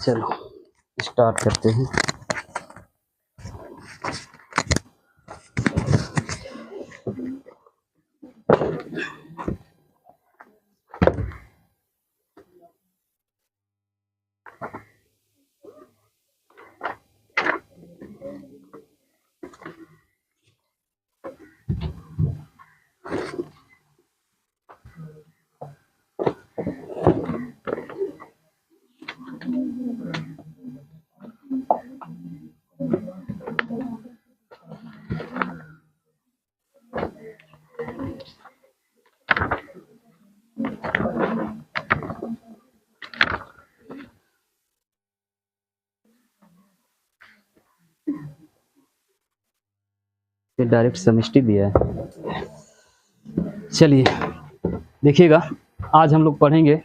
चलो स्टार्ट करते हैं। ये डायरेक्ट समष्टि दिया है। चलिए देखिएगा, आज हम लोग पढ़ेंगे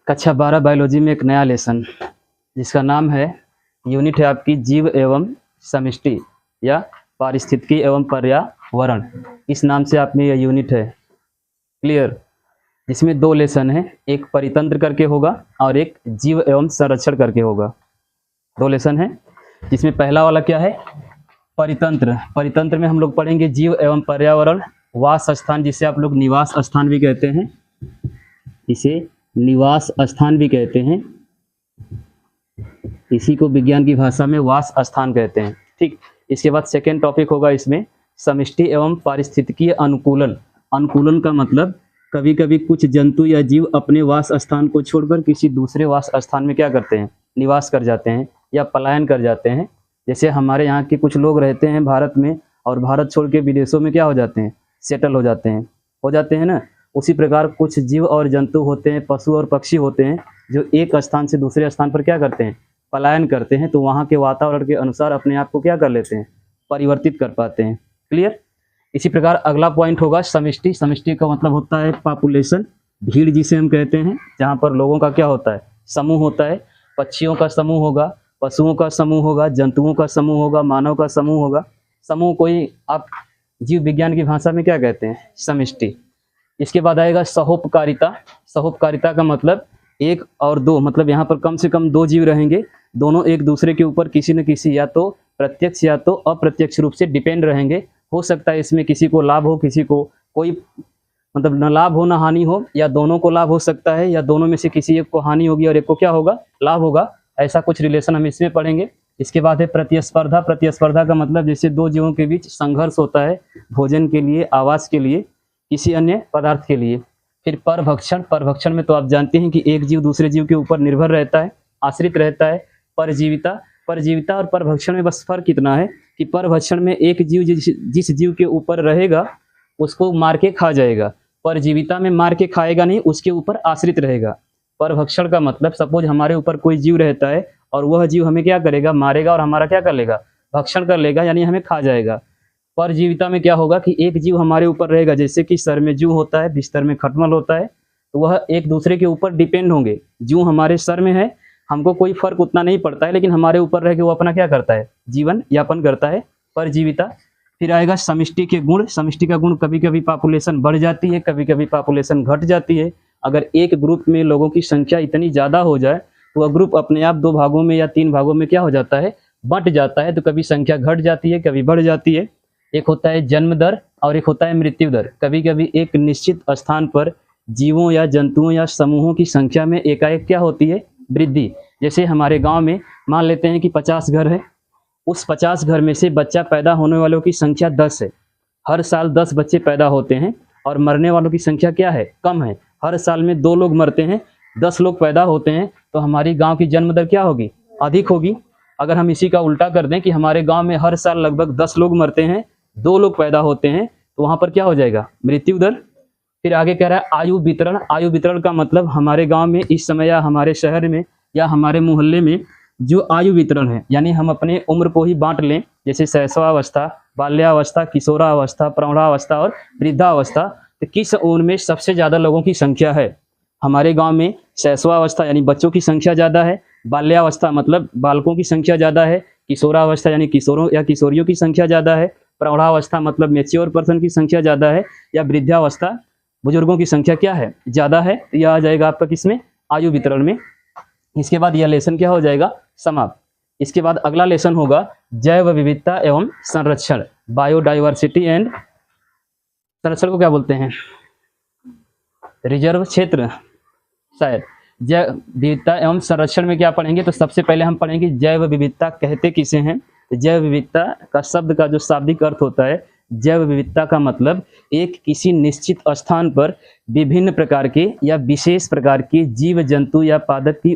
कक्षा 12 बायोलॉजी में एक नया लेसन, जिसका नाम है, यूनिट है आपकी जीव एवं समष्टि या पारिस्थितिकी एवं पर्यावरण। इस नाम से आप में यह यूनिट है, क्लियर। जिसमें 2 लेसन है, एक परितंत्र करके होगा और एक जीव एवं संरक्षण करके होगा। 2 लेसन है, जिसमें पहला वाला क्या है, परितंत्र। परितंत्र में हम लोग पढ़ेंगे जीव एवं पर्यावरण, वास स्थान, जिसे आप लोग निवास स्थान भी कहते हैं, इसे निवास स्थान भी कहते हैं, इसी को विज्ञान की भाषा में वास स्थान कहते हैं, ठीक। इसके बाद सेकेंड टॉपिक होगा इसमें समष्टि एवं पारिस्थितिकीय अनुकूलन। अनुकूलन का मतलब कभी कभी कुछ जंतु या जीव अपने वास स्थान को छोड़कर किसी दूसरे वास स्थान में क्या करते हैं, निवास कर जाते हैं या पलायन कर जाते हैं। जैसे हमारे यहाँ के कुछ लोग रहते हैं भारत में और भारत छोड़ के विदेशों में क्या हो जाते हैं, सेटल हो जाते हैं ना। उसी प्रकार कुछ जीव और जंतु होते हैं, पशु और पक्षी होते हैं, जो एक स्थान से दूसरे स्थान पर क्या करते हैं, पलायन करते हैं। तो वहाँ के वातावरण के अनुसार अपने आप को क्या कर लेते हैं, परिवर्तित कर पाते हैं, क्लियर। इसी प्रकार अगला पॉइंट होगा समष्टि। समष्टि का मतलब होता है पॉपुलेशन, भीड़ जिसे हम कहते हैं, जहाँ पर लोगों का क्या होता है, समूह होता है। पक्षियों का समूह होगा, पशुओं का समूह होगा, जंतुओं का समूह होगा, मानव का समूह होगा। समूह कोई आप जीव विज्ञान की भाषा में क्या कहते हैं, समष्टि। इसके बाद आएगा सहोपकारिता। सहोपकारिता का मतलब 1 और 2, मतलब यहाँ पर कम से कम 2 जीव रहेंगे, दोनों एक दूसरे के ऊपर किसी न किसी या तो प्रत्यक्ष या तो अप्रत्यक्ष रूप से डिपेंड रहेंगे। हो सकता है इसमें किसी को लाभ हो, किसी को कोई मतलब न लाभ हो न हानि हो, या दोनों को लाभ हो सकता है, या दोनों में से किसी एक को हानि होगी और एक को क्या होगा, लाभ होगा। ऐसा कुछ रिलेशन हम इसमें पढ़ेंगे। इसके बाद है प्रतिस्पर्धा। प्रतिस्पर्धा का मतलब जैसे 2 जीवों के बीच संघर्ष होता है, भोजन के लिए, आवास के लिए, किसी अन्य पदार्थ के लिए। फिर परभक्षण। परभक्षण में तो आप जानते हैं कि एक जीव दूसरे जीव के ऊपर निर्भर रहता है, आश्रित रहता है। परजीविता। परजीविता और परभक्षण में बस फर्क इतना है कि परभक्षण में एक जीव जिस जीव के ऊपर रहेगा उसको मार के खा जाएगा, परजीविता में मार के खाएगा नहीं, उसके ऊपर आश्रित रहेगा। परभक्षण का मतलब सपोज हमारे ऊपर कोई जीव रहता है और वह जीव हमें क्या करेगा, मारेगा और हमारा क्या कर लेगा, भक्षण कर लेगा, यानी हमें खा जाएगा। परजीविता में क्या होगा कि एक जीव हमारे ऊपर रहेगा, जैसे कि सर में जूं होता है, बिस्तर में खटमल होता है, तो वह एक दूसरे के ऊपर डिपेंड होंगे। जूं हमारे सर में है, हमको कोई फर्क उतना नहीं पड़ता है, लेकिन हमारे ऊपर रह के वो अपना क्या करता है, जीवन यापन करता है, परजीविता। फिर आएगा समष्टि के गुण। समष्टि का गुण कभी कभी पॉपुलेशन बढ़ जाती है, कभी कभी पॉपुलेशन घट जाती है। अगर एक ग्रुप में लोगों की संख्या इतनी ज़्यादा हो जाए तो वह ग्रुप अपने आप 2 भागों में या 3 भागों में क्या हो जाता है, बंट जाता है। तो कभी संख्या घट जाती है, कभी बढ़ जाती है। एक होता है जन्म दर और एक होता है मृत्यु दर। कभी कभी एक निश्चित स्थान पर जीवों या जंतुओं या समूहों की संख्या में एकाएक क्या होती है, वृद्धि। जैसे हमारे गाँव में मान लेते हैं कि 50 घर है, उस 50 घर में से बच्चा पैदा होने वालों की संख्या 10 है। हर साल 10 बच्चे पैदा होते हैं और मरने वालों की संख्या क्या है, कम है। हर साल में 2 लोग मरते हैं, 10 लोग पैदा होते हैं, तो हमारी गांव की जन्म दर क्या होगी, अधिक होगी। अगर हम इसी का उल्टा कर दें कि हमारे गांव में हर साल लगभग 10 लोग मरते हैं, 2 लोग पैदा होते हैं, तो वहाँ पर क्या हो जाएगा, मृत्यु दर। फिर आगे कह रहा है आयु वितरण। आयु वितरण का मतलब हमारे गाँव में इस समय या हमारे शहर में या हमारे मोहल्ले में जो आयु वितरण है, यानी हम अपने उम्र को ही बांट लें, जैसे शैशवावस्था, बाल्यावस्था, किशोरावस्था, प्रौढ़ावस्था और वृद्धावस्था। तो किस उम्र में सबसे ज़्यादा लोगों की संख्या है, हमारे गांव में शैशवावस्था यानी बच्चों की संख्या ज़्यादा है, बाल्यावस्था मतलब बालकों की संख्या ज़्यादा है, किशोरावस्था यानी किशोरों या किशोरियों की संख्या ज़्यादा है, प्रौढ़ावस्था मतलब मैच्योर पर्सन की संख्या ज़्यादा है, या वृद्धावस्था बुजुर्गों की संख्या क्या है, ज़्यादा है, तो यह आ जाएगा आपका किसमें, आयु वितरण में। इसके बाद यह लेसन क्या हो जाएगा, समाप्त। इसके बाद अगला लेसन होगा जैव विविधता एवं संरक्षण, बायोडाइवर्सिटी एंड, संरक्षण को क्या बोलते हैं, रिजर्व क्षेत्र शायद। जैव विविधता एवं संरक्षण में क्या पढ़ेंगे, तो सबसे पहले हम पढ़ेंगे जैव विविधता कहते किसे हैं। जैव विविधता का शब्द का जो शाब्दिक अर्थ होता है, जैव विविधता का मतलब एक किसी निश्चित स्थान पर विभिन्न प्रकार के या विशेष प्रकार के जीव जंतु या पादप की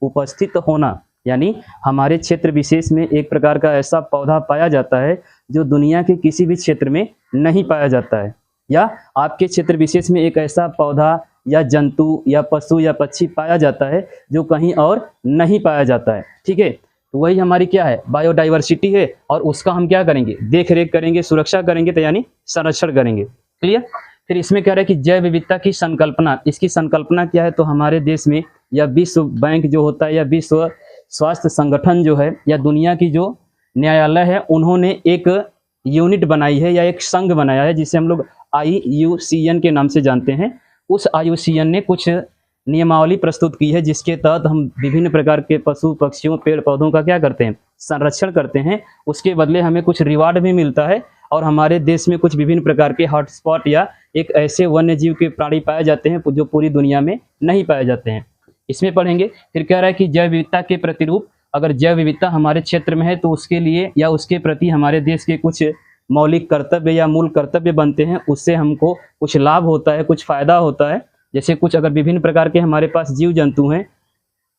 उपस्थित होना। यानी हमारे क्षेत्र विशेष में एक प्रकार का ऐसा पौधा पाया जाता है जो दुनिया के किसी भी क्षेत्र में नहीं पाया जाता है, या आपके क्षेत्र विशेष में एक ऐसा पौधा या जंतु या पशु या पक्षी पाया जाता है जो कहीं और नहीं पाया जाता है। ठीक है, तो वही हमारी क्या है, बायोडाइवर्सिटी है, और उसका हम क्या करेंगे, देख रेख करेंगे, सुरक्षा करेंगे, तो यानी संरक्षण करेंगे। क्लियर। फिर इसमें कह रहा है कि जैव विविधता की संकल्पना, इसकी संकल्पना क्या है, तो हमारे देश में या विश्व बैंक जो होता है या विश्व स्वास्थ्य संगठन जो है या दुनिया की जो न्यायालय है, उन्होंने एक यूनिट बनाई है या एक संघ बनाया है जिसे हम लोग IUCN के नाम से जानते हैं। उस IUCN ने कुछ नियमावली प्रस्तुत की है जिसके तहत हम विभिन्न प्रकार के पशु पक्षियों पेड़ पौधों का क्या करते हैं, संरक्षण करते हैं। उसके बदले हमें कुछ रिवार्ड भी मिलता है, और हमारे देश में कुछ विभिन्न प्रकार के हॉटस्पॉट या एक ऐसे वन्य जीव के प्राणी पाए जाते हैं जो पूरी दुनिया में नहीं पाए जाते हैं। इसमें पढ़ेंगे। फिर कह रहा है कि जैव विविधता के प्रतिरूप, अगर जैव विविधता हमारे क्षेत्र में है तो उसके लिए या उसके प्रति हमारे देश के कुछ मौलिक कर्तव्य या मूल कर्तव्य बनते हैं, उससे हमको कुछ लाभ होता है, कुछ फायदा होता है। जैसे कुछ अगर विभिन्न प्रकार के हमारे पास जीव जंतु हैं,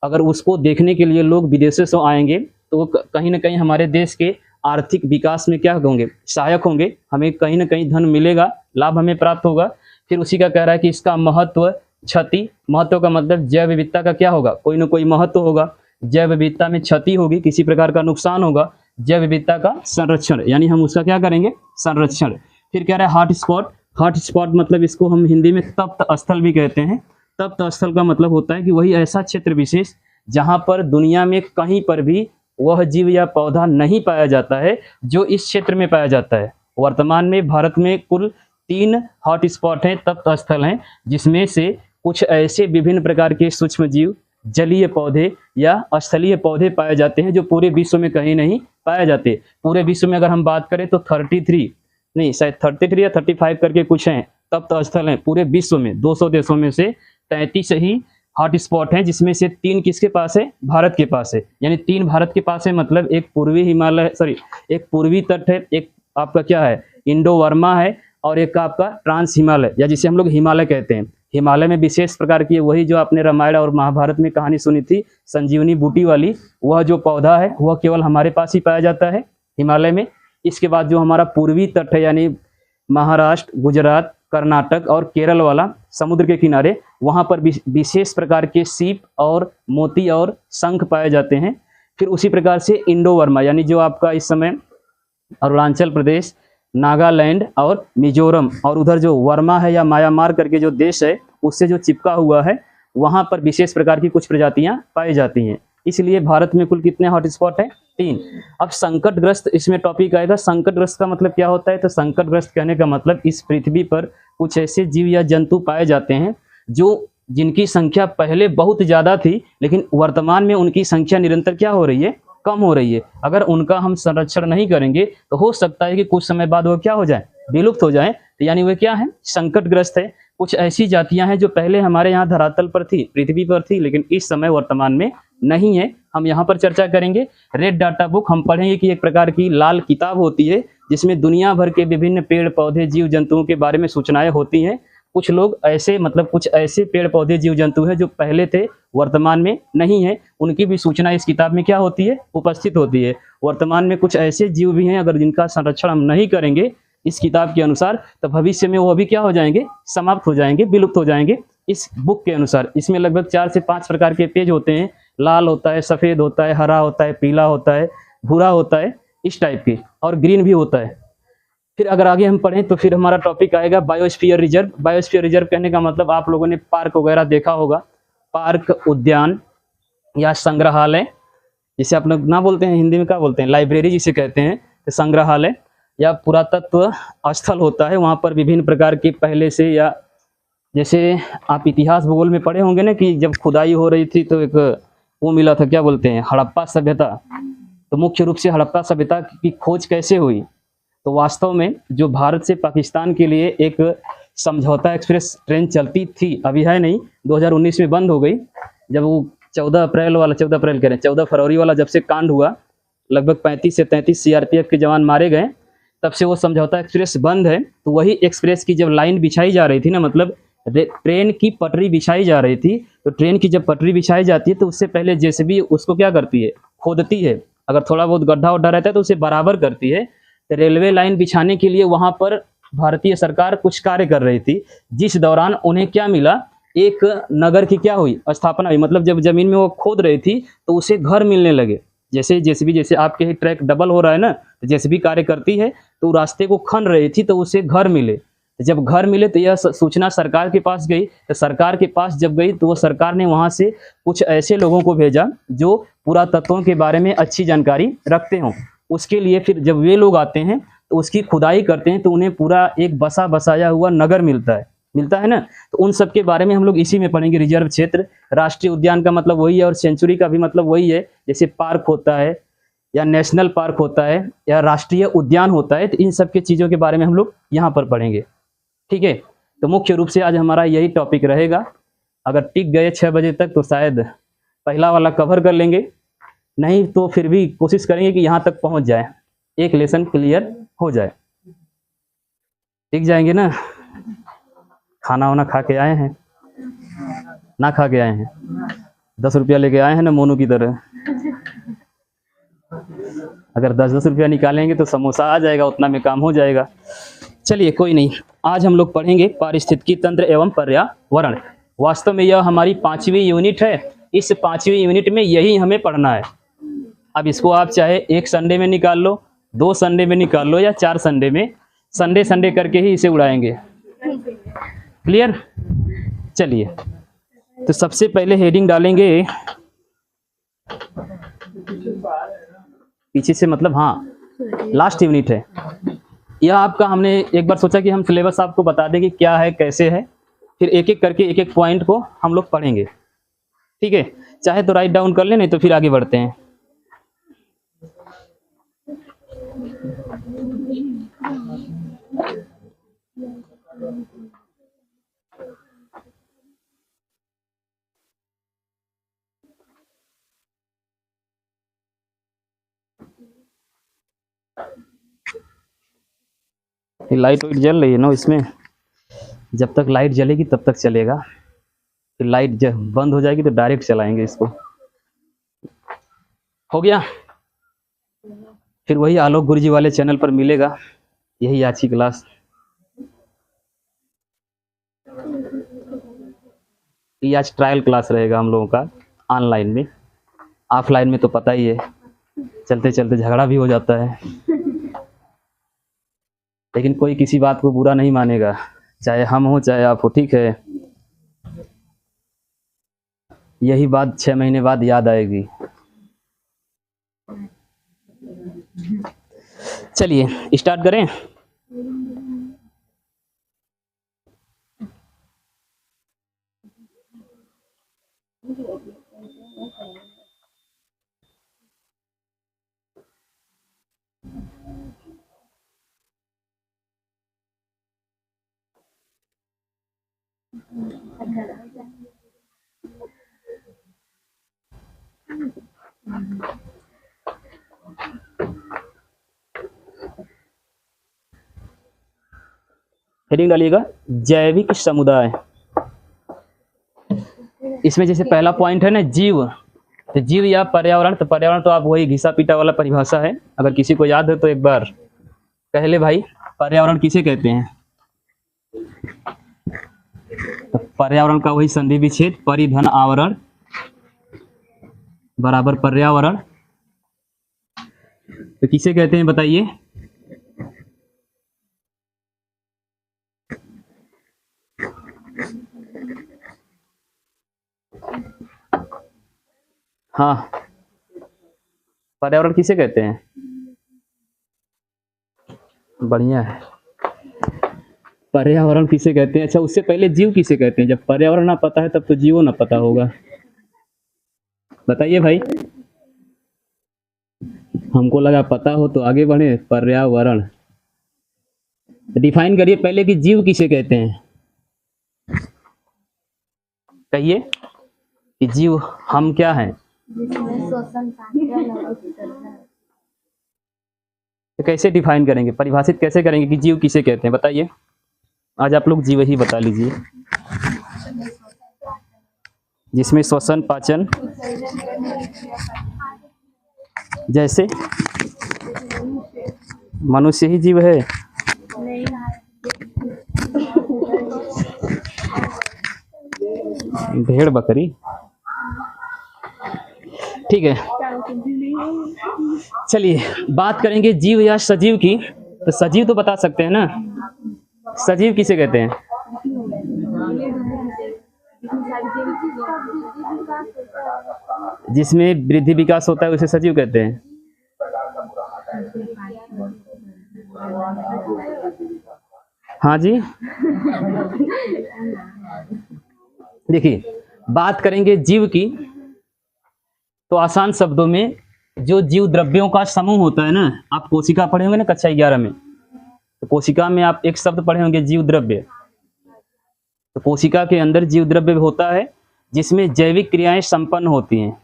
अगर उसको देखने के लिए लोग विदेशों से आएंगे तो कहीं ना कहीं हमारे देश के आर्थिक विकास में क्या होंगे, सहायक होंगे, हमें कहीं ना कहीं धन मिलेगा, लाभ हमें प्राप्त होगा। फिर उसी का कह रहा है कि इसका महत्व, क्षति, महत्व का मतलब जैव विविधता का क्या होगा, कोई ना कोई महत्व होगा, जैव विविधता में क्षति होगी, किसी प्रकार का नुकसान होगा, जैव विविधता का संरक्षण, यानी हम उसका क्या करेंगे, संरक्षण। फिर कह रहा है हॉटस्पॉट, हॉटस्पॉट मतलब इसको हम हिंदी में तप्त स्थल भी कहते हैं। तप्त स्थल का मतलब होता है कि वही ऐसा क्षेत्र विशेष जहां पर दुनिया में कहीं पर भी वह जीव या पौधा नहीं पाया जाता है जो इस क्षेत्र में पाया जाता है। वर्तमान में भारत में कुल 3 हॉटस्पॉट हैं, तप्त स्थल हैं, जिसमें से कुछ ऐसे विभिन्न प्रकार के सूक्ष्म जीव, जलीय पौधे या स्थलीय पौधे पाए जाते हैं जो पूरे विश्व में कहीं नहीं पाए जाते। पूरे विश्व में अगर हम बात करें तो 33 नहीं, शायद 33 या 35 करके कुछ हैं तप्त स्थल हैं पूरे विश्व में। 200 देशों में से 33 ही हॉटस्पॉट हैं, जिसमें से 3 किसके पास है, भारत के पास है। यानी 3 भारत के पास है, मतलब एक पूर्वी हिमालय, एक पूर्वी तट है, एक आपका क्या है, इंडो वर्मा है, और एक आपका ट्रांस हिमालय या जिसे हम लोग हिमालय कहते हैं। हिमालय में विशेष प्रकार की वही जो आपने रामायण और महाभारत में कहानी सुनी थी, संजीवनी बूटी वाली, वह जो पौधा है वह केवल हमारे पास ही पाया जाता है, हिमालय में। इसके बाद जो हमारा पूर्वी तट है, यानी महाराष्ट्र, गुजरात, कर्नाटक और केरल वाला समुद्र के किनारे, वहाँ पर विशेष प्रकार के सीप और मोती और शंख पाए जाते हैं। फिर उसी प्रकार से इंडो वर्मा, यानी जो आपका इस समय अरुणाचल प्रदेश, नागालैंड और मिजोरम, और उधर जो वर्मा है या म्यांमार करके जो देश है उससे जो चिपका हुआ है, वहाँ पर विशेष प्रकार की कुछ प्रजातियाँ पाई जाती हैं। इसलिए भारत में कुल कितने हॉटस्पॉट हैं, 3। अब संकटग्रस्त इसमें टॉपिक आएगा। संकटग्रस्त का मतलब क्या होता है, तो संकटग्रस्त कहने का मतलब इस पृथ्वी पर कुछ ऐसे जीव या जंतु पाए जाते हैं जो जिनकी संख्या पहले बहुत ज़्यादा थी, लेकिन वर्तमान में उनकी संख्या निरंतर क्या हो रही है, कम हो रही है। अगर उनका हम संरक्षण नहीं करेंगे तो हो सकता है कि कुछ समय बाद वो क्या हो जाए, विलुप्त हो जाए। तो यानी वे क्या है, संकटग्रस्त है। कुछ ऐसी जातियां हैं जो पहले हमारे यहाँ धरातल पर थी, पृथ्वी पर थी, लेकिन इस समय वर्तमान में नहीं है। हम यहाँ पर चर्चा करेंगे। रेड डाटा बुक हम पढ़ेंगे कि एक प्रकार की लाल किताब होती है जिसमें दुनिया भर के विभिन्न पेड़ पौधे जीव जंतुओं के बारे में सूचनाएं होती हैं। कुछ लोग ऐसे कुछ ऐसे पेड़ पौधे जीव जंतु हैं जो पहले थे, वर्तमान में नहीं है, उनकी भी सूचना इस किताब में क्या होती है, उपस्थित होती है। वर्तमान में कुछ ऐसे जीव भी हैं, अगर जिनका संरक्षण हम नहीं करेंगे इस किताब के अनुसार, तो भविष्य में वो भी क्या हो जाएंगे, समाप्त हो जाएंगे, विलुप्त हो जाएंगे। इस बुक के अनुसार इसमें लगभग 4 से 5 प्रकार के पेज होते हैं। लाल होता है, सफ़ेद होता है, हरा होता है, पीला होता है, भूरा होता है, इस टाइप के, और ग्रीन भी होता है। फिर अगर आगे हम पढ़ें तो फिर हमारा टॉपिक आएगा बायोस्फीयर रिजर्व। बायोस्फीयर रिजर्व कहने का मतलब आप लोगों ने पार्क वगैरह देखा होगा, पार्क, उद्यान या संग्रहालय, जिसे आप लोग ना बोलते हैं, हिंदी में क्या बोलते हैं, लाइब्रेरी जिसे कहते हैं, तो संग्रहालय या पुरातत्व स्थल होता है। वहाँ पर विभिन्न प्रकार के पहले से या जैसे आप इतिहास भूगोल में पढ़े होंगे ना कि जब खुदाई हो रही थी तो एक वो मिला था, क्या बोलते हैं, हड़प्पा सभ्यता। तो मुख्य रूप से हड़प्पा सभ्यता की खोज कैसे हुई? तो वास्तव में जो भारत से पाकिस्तान के लिए एक समझौता एक्सप्रेस ट्रेन चलती थी, अभी है नहीं, 2019 में बंद हो गई। जब वो 14 अप्रैल 14 फरवरी वाला जब से कांड हुआ, लगभग 35 से 33 सीआरपीएफ के जवान मारे गए, तब से वो समझौता एक्सप्रेस बंद है। तो वही एक्सप्रेस की जब लाइन बिछाई जा रही थी ना, मतलब ट्रेन की पटरी बिछाई जा रही थी, तो ट्रेन की जब पटरी बिछाई जाती है तो उससे पहले जेसीबी उसको क्या करती है, खोदती है। अगर थोड़ा बहुत गड्ढा वड्ढा रहता है तो उसे बराबर करती है। तो रेलवे लाइन बिछाने के लिए वहां पर भारतीय सरकार कुछ कार्य कर रही थी, जिस दौरान उन्हें क्या मिला, एक नगर की क्या हुई, स्थापना हुई। मतलब जब जमीन में वो खोद रही थी तो उसे घर मिलने लगे। जैसे जेसीबी, जैसे आपके ही ट्रैक डबल हो रहा है ना, तो जेसीबी कार्य करती है, तो रास्ते को खन रही थी तो उसे घर मिले। जब घर मिले तो यह सूचना सरकार के पास गई। तो सरकार के पास जब गई तो वो सरकार ने वहां से कुछ ऐसे लोगों को भेजा जो पुरातत्वों के बारे में अच्छी जानकारी रखते हों। उसके लिए फिर जब वे लोग आते हैं तो उसकी खुदाई करते हैं, तो उन्हें पूरा एक बसा बसाया हुआ नगर मिलता है ना। तो उन सब के बारे में हम लोग इसी में पढ़ेंगे। रिजर्व क्षेत्र, राष्ट्रीय उद्यान का मतलब वही है, और सेंचुरी का भी मतलब वही है। जैसे पार्क होता है, या नेशनल पार्क होता है, या राष्ट्रीय उद्यान होता है, तो इन सब के चीज़ों के बारे में हम लोग यहाँ पर पढ़ेंगे। ठीक है, तो मुख्य रूप से आज हमारा यही टॉपिक रहेगा। अगर टिक गए 6 बजे तक तो शायद पहला वाला कवर कर लेंगे, नहीं तो फिर भी कोशिश करेंगे कि यहाँ तक पहुँच जाए, एक लेसन क्लियर हो जाए। टिक जाएंगे ना? खाना वाना खा के आए हैं, ना खा के आए हैं? 10 रुपया लेके आए हैं ना मोनू की तरह? अगर 10-10 रुपया निकालेंगे तो समोसा आ जाएगा, उतना में काम हो जाएगा। चलिए कोई नहीं, आज हम लोग पढ़ेंगे पारिस्थितिकी तंत्र एवं पर्यावरण। वास्तव में यह हमारी 5वीं यूनिट है। इस 5वीं यूनिट में यही हमें पढ़ना है। अब इसको आप चाहे एक संडे में निकाल लो, 2 संडे में निकाल लो, या 4 संडे में, संडे संडे करके ही इसे उड़ाएंगे। क्लियर? चलिए, तो सबसे पहले हेडिंग डालेंगे, पीछे से मतलब, हाँ लास्ट यूनिट है यह आपका। हमने एक बार सोचा कि हम सिलेबस आपको बता दें कि क्या है कैसे है, फिर एक एक करके एक एक पॉइंट को हम लोग पढ़ेंगे। ठीक है, चाहे तो राइट डाउन कर ले, नहीं तो फिर आगे बढ़ते हैं। लाइट वाइट जल रही है ना इसमें? जब तक लाइट जलेगी तब तक चलेगा, फिर लाइट जब बंद हो जाएगी तो डायरेक्ट चलाएंगे इसको। हो गया? फिर वही आलोक गुरुजी वाले चैनल पर मिलेगा, यही आज की क्लास। ये आज ट्रायल क्लास रहेगा हम लोगों का ऑनलाइन में। ऑफलाइन में तो पता ही है, चलते चलते झगड़ा भी हो जाता है, लेकिन कोई किसी बात को बुरा नहीं मानेगा, चाहे हम हो चाहे आप हो। ठीक है, यही बात 6 महीने बाद याद आएगी। चलिए स्टार्ट करें। हेडिंग डालिएगा जैविक समुदाय। इसमें जैसे पहला पॉइंट है ना जीव, तो जीव या पर्यावरण, तो पर्यावरण तो आप वही घिसा पीटा वाला परिभाषा है, अगर किसी को याद है तो एक बार कह ले भाई, पर्यावरण किसे कहते हैं? तो पर्यावरण का वही संधि विच्छेद, परिधन आवरण बराबर पर्यावरण, तो किसे कहते हैं बताइए? हाँ, पर्यावरण किसे कहते हैं? बढ़िया है। पर्यावरण किसे कहते हैं? अच्छा, उससे पहले जीव किसे कहते हैं? जब पर्यावरण ना पता है तब तो जीवो ना पता होगा। बताइए भाई, हमको लगा पता हो तो आगे बढ़े। पर्यावरण डिफाइन करिए पहले कि जीव किसे कहते हैं। कहिए कि जीव हम क्या हैं? तो कैसे डिफाइन करेंगे, परिभाषित कैसे करेंगे कि जीव किसे कहते हैं? बताइए, आज आप लोग जीव ही बता लीजिए। जिसमें श्वसन पाचन, जैसे मनुष्य ही जीव है? भेड़ बकरी, ठीक है। चलिए बात करेंगे जीव या सजीव की। तो सजीव तो बता सकते हैं ना, सजीव किसे कहते हैं? जिसमें वृद्धि विकास होता है उसे सजीव कहते हैं। हाँ जी, देखिए बात करेंगे जीव की तो आसान शब्दों में जो जीव द्रव्यों का समूह होता है ना, आप कोशिका पढ़े होंगे ना कक्षा 11 में, तो कोशिका में आप एक शब्द पढ़े होंगे जीव द्रव्य। तो कोशिका के अंदर जीव द्रव्य होता है जिसमें जैविक क्रियाएं संपन्न होती हैं।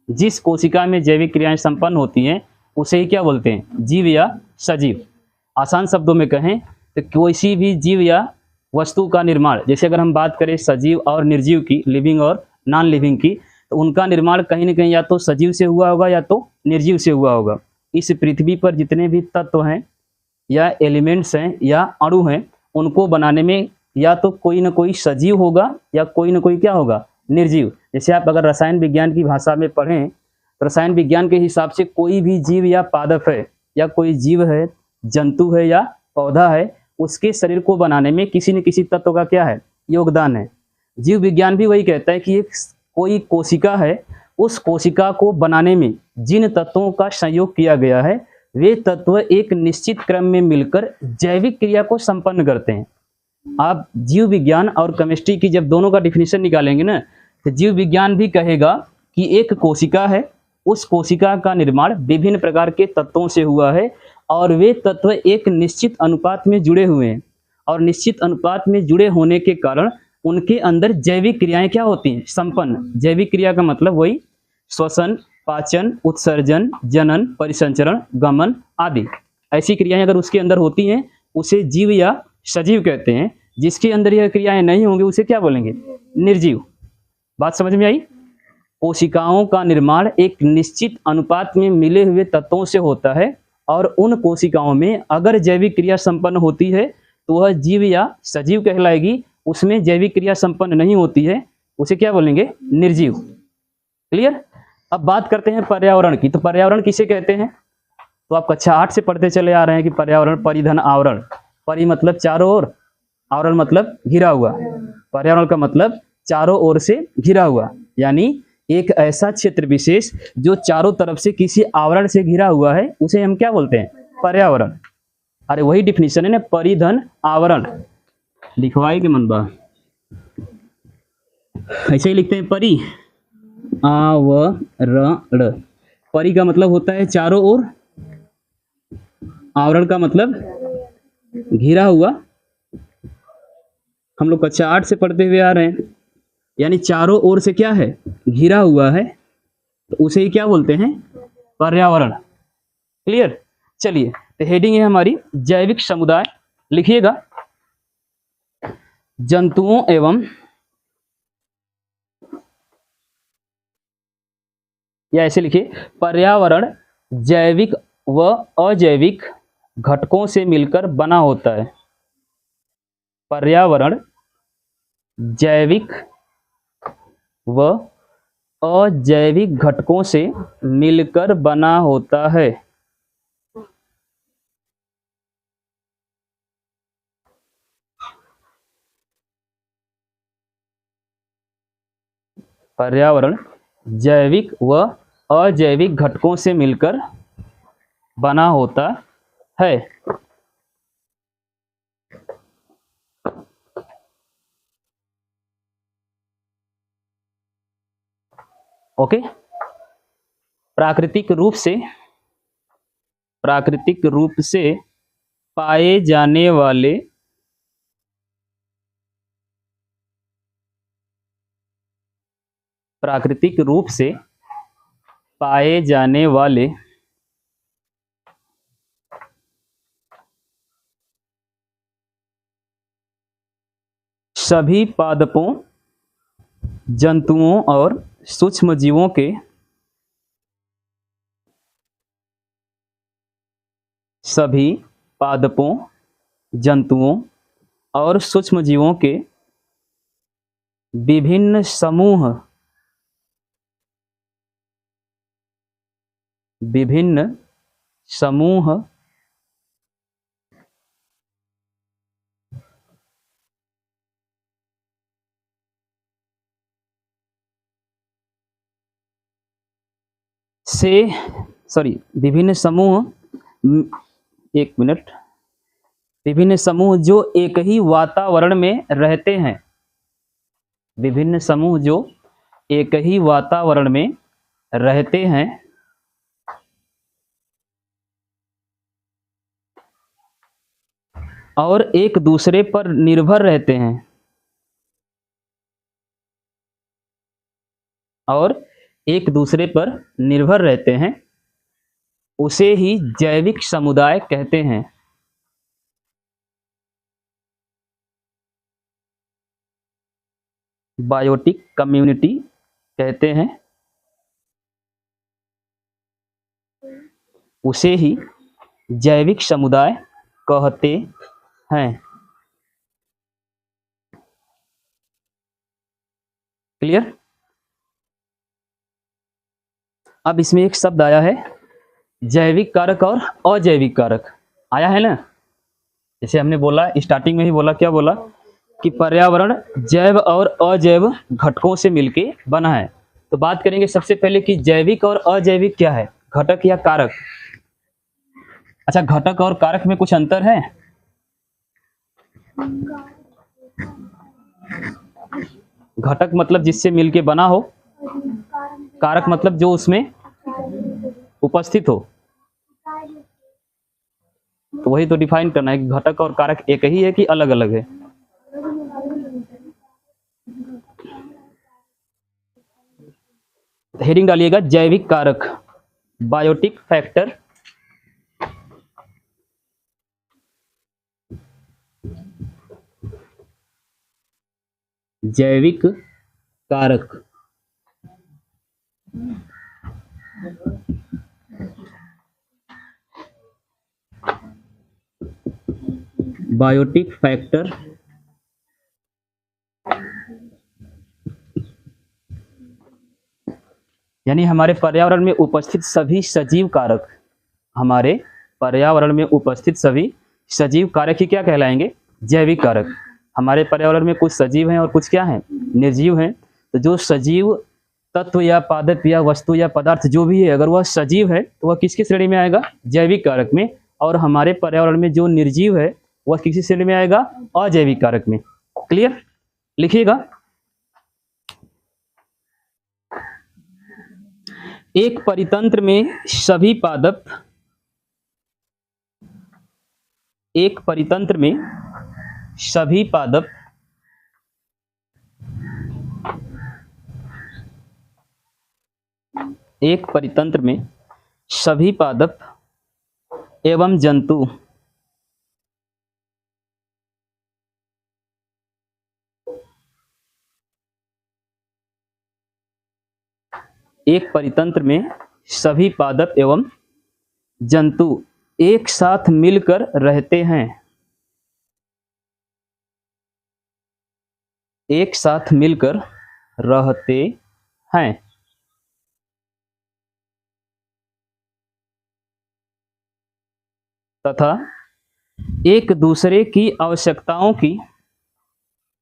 जिस कोशिका में जैविक क्रियाएं संपन्न होती हैं उसे ही क्या बोलते हैं? जीव या सजीव। आसान शब्दों में कहें तो किसी भी जीव या वस्तु का निर्माण, जैसे अगर हम बात करें सजीव और निर्जीव की, लिविंग और नॉन लिविंग की, तो उनका निर्माण कहीं ना कहीं या तो सजीव से हुआ होगा या तो निर्जीव से हुआ होगा। इस पृथ्वी पर जितने भी तत्व हैं या एलिमेंट्स हैं या अणु हैं, उनको बनाने में या तो कोई ना कोई सजीव होगा या कोई ना कोई क्या होगा? निर्जीव। जैसे आप अगर रसायन विज्ञान की भाषा में पढ़ें तो रसायन विज्ञान के हिसाब से कोई भी जीव या पादप है या कोई जीव है, जंतु है या पौधा है, उसके शरीर को बनाने में किसी न किसी तत्व का क्या है? योगदान है। जीव विज्ञान भी वही कहता है कि एक कोई कोशिका है, उस कोशिका को बनाने में जिन तत्वों का संयोग किया गया है वे तत्व एक निश्चित क्रम में मिलकर जैविक क्रिया को संपन्न करते हैं। आप जीव विज्ञान और केमिस्ट्री की जब दोनों का डिफिनीशन निकालेंगे ना, तो जीव विज्ञान भी कहेगा कि एक कोशिका है, उस कोशिका का निर्माण विभिन्न प्रकार के तत्वों से हुआ है और वे तत्व एक निश्चित अनुपात में जुड़े हुए हैं, और निश्चित अनुपात में जुड़े होने के कारण उनके अंदर जैविक क्रियाएं क्या होती हैं? संपन्न। जैविक क्रिया का मतलब वही श्वसन, पाचन, उत्सर्जन, जनन, परिसंचरण, गमन आदि ऐसी क्रियाएं अगर उसके अंदर होती हैं उसे जीव या सजीव कहते हैं। जिसके अंदर यह क्रियाएं नहीं होंगी उसे क्या बोलेंगे? निर्जीव। बात समझ में आई? कोशिकाओं का निर्माण एक निश्चित अनुपात में मिले हुए तत्वों से होता है और उन कोशिकाओं में अगर जैविक क्रिया संपन्न होती है तो वह जीव या सजीव कहलाएगी। उसमें जैविक क्रिया संपन्न नहीं होती है उसे क्या बोलेंगे? निर्जीव। क्लियर? अब बात करते हैं पर्यावरण की। तो पर्यावरण किसे कहते हैं? तो आप कक्षा 8 से पढ़ते चले आ रहे हैं कि पर्यावरण परिधन आवरण। परि मतलब चारों ओर, आवरण मतलब घिरा हुआ। पर्यावरण का मतलब चारों ओर से घिरा हुआ, यानी एक ऐसा क्षेत्र विशेष जो चारों तरफ से किसी आवरण से घिरा हुआ है उसे हम क्या बोलते हैं? पर्यावरण। अरे वही डिफिनीशन है ना, परिधन आवरण। लिखवाए के मन बा, ऐसे ही लिखते हैं परि आवरण। परि का मतलब होता है चारों ओर, आवरण का मतलब घिरा हुआ। हम लोग कक्षा 8 से पढ़ते हुए आ रहे हैं, यानी चारों ओर से क्या है? घिरा हुआ है, तो उसे ही क्या बोलते हैं? पर्यावरण। क्लियर? चलिए, तो हेडिंग है हमारी जैविक समुदाय। लिखिएगा, जंतुओं एवं या ऐसे लिखिए, पर्यावरण जैविक व अजैविक घटकों से मिलकर बना होता है। पर्यावरण जैविक व अजैविक घटकों से मिलकर बना होता है। पर्यावरण जैविक व अजैविक घटकों से मिलकर बना होता है। ओके। प्राकृतिक रूप से पाए जाने वाले प्राकृतिक रूप से पाए जाने वाले सभी पादपों, जंतुओं और सूक्ष्म जीवों के सभी पादपों, जंतुओं और सूक्ष्म जीवों के विभिन्न समूह से विभिन्न समूह एक मिनट विभिन्न समूह जो एक ही वातावरण में रहते हैं, विभिन्न समूह जो एक ही वातावरण में रहते हैं और एक दूसरे पर निर्भर रहते हैं उसे ही जैविक समुदाय कहते हैं। बायोटिक कम्युनिटी कहते हैं, उसे ही जैविक समुदाय कहते हैं। क्लियर? अब इसमें एक शब्द आया है जैविक कारक और अजैविक कारक, आया है ना। जैसे हमने बोला स्टार्टिंग में ही बोला, क्या बोला कि पर्यावरण जैव और अजैव घटकों से मिलके बना है। तो बात करेंगे सबसे पहले कि जैविक और अजैविक क्या है, घटक या कारक। अच्छा, घटक और कारक में कुछ अंतर है? घटक मतलब जिससे मिलके बना हो, कारक मतलब जो उसमें उपस्थित हो। तो वही तो डिफाइन करना है कि घटक और कारक एक ही है कि अलग अलग है। हेडिंग डालिएगा जैविक कारक, बायोटिक फैक्टर। जैविक कारक बायोटिक फैक्टर यानी हमारे पर्यावरण में उपस्थित सभी सजीव कारक, हमारे पर्यावरण में उपस्थित सभी सजीव कारक ही क्या कहलाएंगे, जैविक कारक। हमारे पर्यावरण में कुछ सजीव हैं और कुछ क्या हैं, निर्जीव हैं। तो जो सजीव तत्व या पादप या वस्तु या पदार्थ जो भी है, अगर वह सजीव है तो वह किसकी श्रेणी में आएगा, जैविक कारक में। और हमारे पर्यावरण में जो निर्जीव है वह किसी श्रेणी में आएगा, अजैविक कारक में। क्लियर? लिखिएगा एक परितंत्र में सभी पादप, एक परितंत्र में सभी पादप एक परितंत्र में सभी पादप एवं जंतु एक परितंत्र में सभी पादप एवं जंतु एक साथ मिलकर रहते हैं, एक साथ मिलकर रहते हैं तथा एक दूसरे की आवश्यकताओं की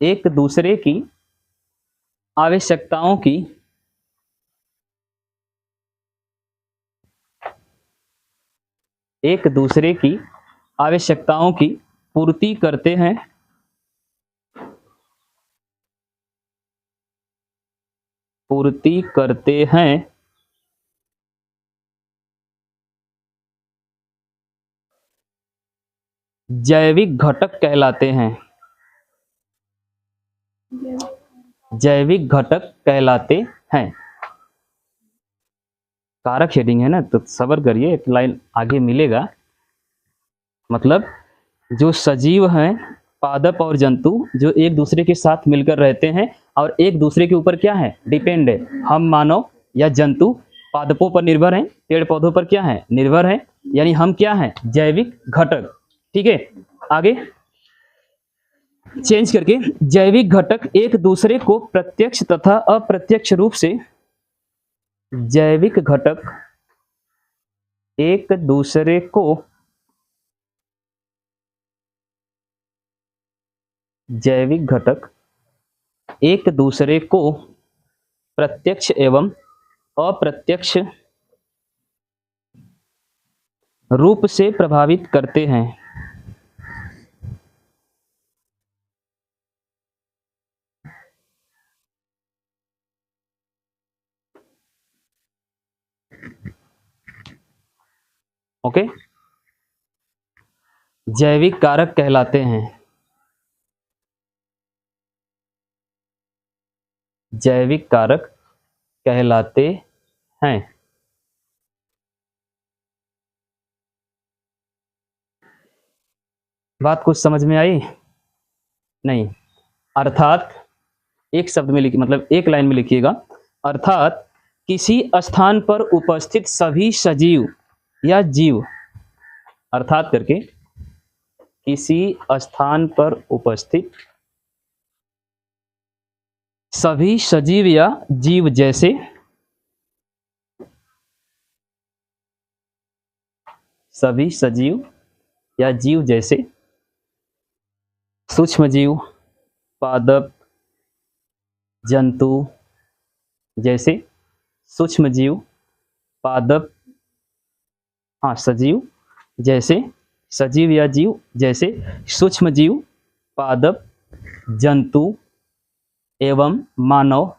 एक दूसरे की आवश्यकताओं की एक दूसरे की आवश्यकताओं की पूर्ति करते हैं, पूर्ति करते हैं जैविक घटक कहलाते हैं। जैविक घटक कहलाते हैं। कारक हेडिंग है ना, तो सब्र करिए, एक लाइन आगे मिलेगा। मतलब जो सजीव हैं, पादप और जंतु, जो एक दूसरे के साथ मिलकर रहते हैं और एक दूसरे के ऊपर क्या है, डिपेंड है। हम मानव या जंतु पादपों पर निर्भर हैं, पेड़ पौधों पर क्या है, निर्भर है, यानी हम क्या हैं, जैविक घटक। ठीक है, आगे चेंज करके, जैविक घटक एक दूसरे को प्रत्यक्ष तथा अप्रत्यक्ष रूप से, जैविक घटक एक दूसरे को जैविक घटक एक दूसरे को प्रत्यक्ष एवं अप्रत्यक्ष रूप से प्रभावित करते हैं। ओके, जैविक कारक कहलाते हैं। जैविक कारक कहलाते हैं। बात कुछ समझ में आई? नहीं। अर्थात एक शब्द में लिखिए, मतलब एक लाइन में लिखिएगा, अर्थात किसी स्थान पर उपस्थित सभी सजीव या जीव, अर्थात करके किसी स्थान पर उपस्थित सभी सजीव या जीव जैसे सभी सजीव या जीव जैसे सूक्ष्म जीव, पादप, जंतु जैसे सूक्ष्म जीव, पादप, हाँ सजीव जैसे, सजीव या जीव जैसे सूक्ष्म जीव, पादप, जंतु एवं मानव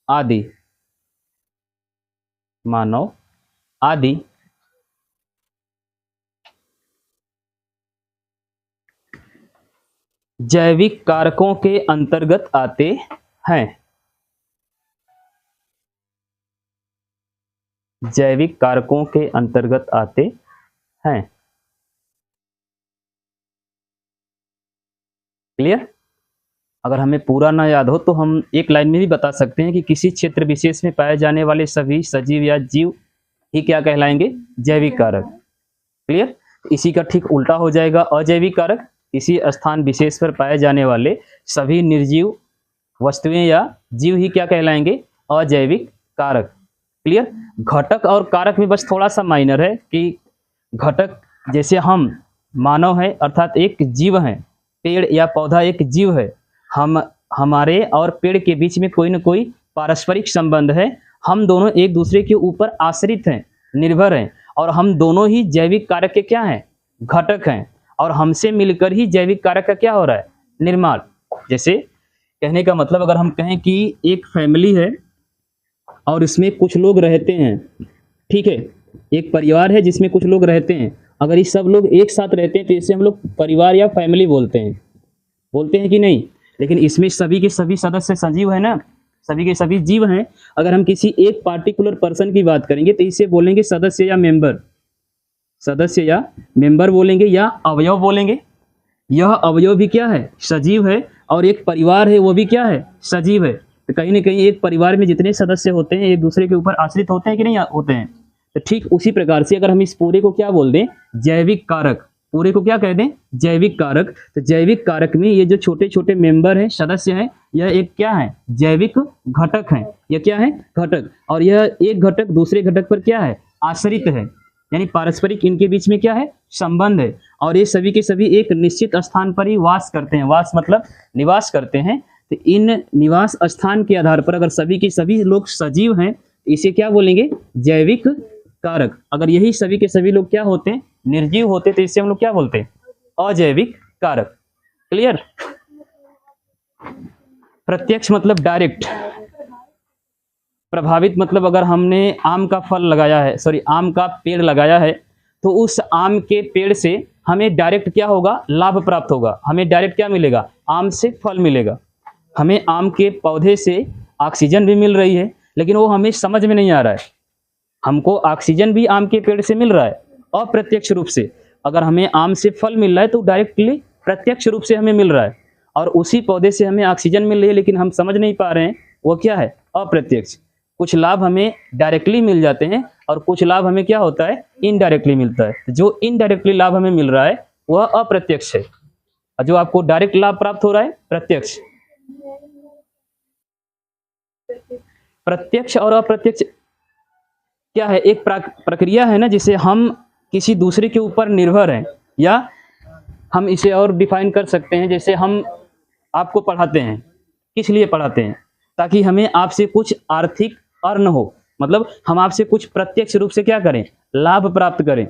आदि, मानव आदि जैविक कारकों के अंतर्गत आते हैं। जैविक कारकों के अंतर्गत आते हैं। क्लियर? अगर हमें पूरा ना याद हो तो हम एक लाइन में भी बता सकते हैं कि किसी क्षेत्र विशेष में पाए जाने वाले सभी सजीव या जीव ही क्या कहलाएंगे, जैविक कारक। क्लियर? इसी का ठीक उल्टा हो जाएगा अजैविक कारक। इसी स्थान विशेष पर पाए जाने वाले सभी निर्जीव वस्तुएं या जीव ही क्या कहलाएंगे, अजैविक कारक। क्लियर? घटक और कारक में बस थोड़ा सा माइनर है कि घटक जैसे हम मानव है अर्थात एक जीव है, पेड़ या पौधा एक जीव है, हम हमारे और पेड़ के बीच में कोई न कोई पारस्परिक संबंध है, हम दोनों एक दूसरे के ऊपर आश्रित हैं, निर्भर हैं, और हम दोनों ही जैविक कारक के क्या हैं, घटक हैं, और हमसे मिलकर ही जैविक कारक का क्या हो रहा है, निर्माण। जैसे कहने का मतलब अगर हम कहें कि एक फैमिली है और इसमें कुछ लोग रहते हैं, ठीक है, एक परिवार है जिसमें कुछ लोग रहते हैं, अगर ये सब लोग एक साथ रहते हैं तो इसे हम लोग परिवार या फैमिली बोलते हैं कि नहीं? लेकिन इसमें सभी के सभी सदस्य सजीव है ना, सभी के सभी जीव हैं। अगर हम किसी एक पार्टिकुलर पर्सन की बात करेंगे तो इसे बोलेंगे सदस्य या मेंबर, सदस्य या मेंबर बोलेंगे या अवयव बोलेंगे। यह अवयव भी क्या है, सजीव है, और एक परिवार है वो भी क्या है, सजीव है। तो कहीं ना कहीं एक परिवार में जितने सदस्य होते हैं एक दूसरे के ऊपर आश्रित होते हैं कि नहीं होते हैं? तो ठीक उसी प्रकार से अगर हम इस पूरे को क्या बोल दें, जैविक कारक, पूरे को क्या कह दें, जैविक कारक, तो जैविक कारक में ये जो छोटे छोटे मेंबर हैं, सदस्य हैं, यह एक क्या है, जैविक घटक है। यह क्या है, घटक, और यह एक घटक दूसरे घटक पर क्या है, आश्रित है, यानी पारस्परिक इनके बीच में क्या है, संबंध है, और ये सभी के सभी एक निश्चित स्थान पर ही वास करते हैं। वास मतलब निवास करते हैं। तो इन निवास स्थान के आधार पर अगर सभी के सभी लोग सजीव हैं, इसे क्या बोलेंगे, जैविक कारक। अगर यही सभी के सभी लोग क्या होते हैं, निर्जीव होते, तो इसे हम लोग क्या बोलते हैं, अजैविक कारक। क्लियर? प्रत्यक्ष मतलब डायरेक्ट, प्रभावित मतलब अगर हमने आम का फल लगाया है, सॉरी आम का पेड़ लगाया है, तो उस आम के पेड़ से हमें डायरेक्ट क्या होगा, लाभ प्राप्त होगा। हमें डायरेक्ट क्या मिलेगा, आम से फल मिलेगा। हमें आम के पौधे से ऑक्सीजन भी मिल रही है, लेकिन वो हमें समझ में नहीं आ रहा है। हमको ऑक्सीजन भी आम के पेड़ से मिल रहा है अप्रत्यक्ष रूप से। अगर हमें आम से फल मिल रहा है तो डायरेक्टली प्रत्यक्ष रूप से हमें मिल रहा है, और उसी पौधे से हमें ऑक्सीजन मिल रही है, लेकिन हम समझ नहीं पा रहे हैं वो क्या है, अप्रत्यक्ष। कुछ लाभ हमें डायरेक्टली मिल जाते हैं और कुछ लाभ हमें क्या होता है, इनडायरेक्टली मिलता है। जो इनडायरेक्टली लाभ हमें मिल रहा है वह अप्रत्यक्ष है, और जो आपको डायरेक्ट लाभ प्राप्त हो रहा है प्रत्यक्ष। प्रत्यक्ष और अप्रत्यक्ष क्या है, एक प्रक्रिया है ना, जिसे हम किसी दूसरे के ऊपर निर्भर हैं, या हम इसे और डिफाइन कर सकते हैं, जैसे हम आपको पढ़ाते हैं, किस लिए पढ़ाते हैं, ताकि हमें आपसे कुछ आर्थिक अर्न हो, मतलब हम आपसे कुछ प्रत्यक्ष रूप से क्या करें, लाभ प्राप्त करें।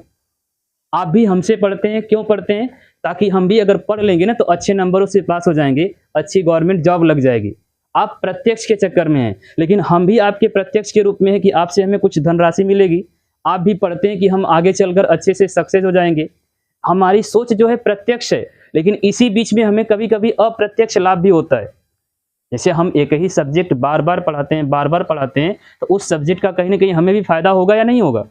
आप भी हमसे पढ़ते हैं, क्यों पढ़ते हैं, ताकि हम भी अगर पढ़ लेंगे ना तो अच्छे नंबरों से पास हो जाएंगे, अच्छी गवर्नमेंट जॉब लग जाएगी। आप प्रत्यक्ष के चक्कर में हैं, लेकिन हम भी आपके प्रत्यक्ष के रूप में है कि आपसे हमें कुछ धनराशि मिलेगी। आप भी पढ़ते हैं कि हम आगे चलकर अच्छे से सक्सेस हो जाएंगे। हमारी सोच जो है प्रत्यक्ष है, लेकिन इसी बीच में हमें कभी कभी अप्रत्यक्ष लाभ भी होता है। जैसे हम एक ही सब्जेक्ट बार बार पढ़ाते हैं, बार बार पढ़ाते हैं, तो उस सब्जेक्ट का कहीं ना कहीं हमें भी फायदा होगा या नहीं होगा,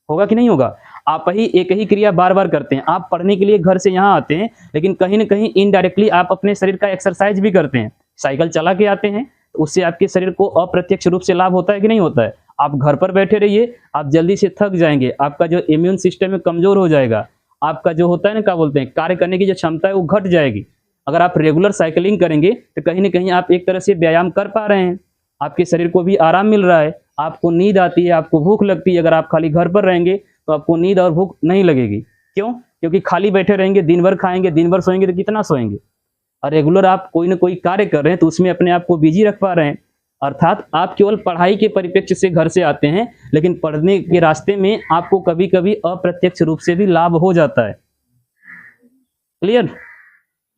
होगा कि नहीं होगा। आप ही एक ही क्रिया बार बार करते हैं, आप पढ़ने के लिए घर से यहाँ आते हैं, लेकिन कहीं ना कहीं इनडायरेक्टली आप अपने शरीर का एक्सरसाइज भी करते हैं, साइकिल चला के आते हैं, तो उससे आपके शरीर को अप्रत्यक्ष रूप से लाभ होता है कि नहीं होता है। आप घर पर बैठे रहिए, आप जल्दी से थक जाएंगे, आपका जो इम्यून सिस्टम है कमजोर हो जाएगा, आपका जो होता है ना, क्या बोलते हैं, कार्य करने की जो क्षमता है वो घट जाएगी। अगर आप रेगुलर साइकिलिंग करेंगे तो कहीं ना कहीं आप एक तरह से व्यायाम कर पा रहे हैं, आपके शरीर को भी आराम मिल रहा है, आपको नींद आती है, आपको भूख लगती है। अगर आप खाली घर पर रहेंगे तो आपको नींद और भूख नहीं लगेगी। क्यों? क्योंकि खाली बैठे रहेंगे, दिन भर खाएंगे, दिन भर सोएंगे, तो कितना सोएंगे। और रेगुलर आप कोई ना कोई कार्य कर रहे हैं तो उसमें अपने आप को बिजी रख पा रहे हैं। अर्थात आप केवल पढ़ाई के परिप्रेक्ष्य से घर से आते हैं, लेकिन पढ़ने के रास्ते में आपको कभी कभी अप्रत्यक्ष रूप से भी लाभ हो जाता है। क्लियर?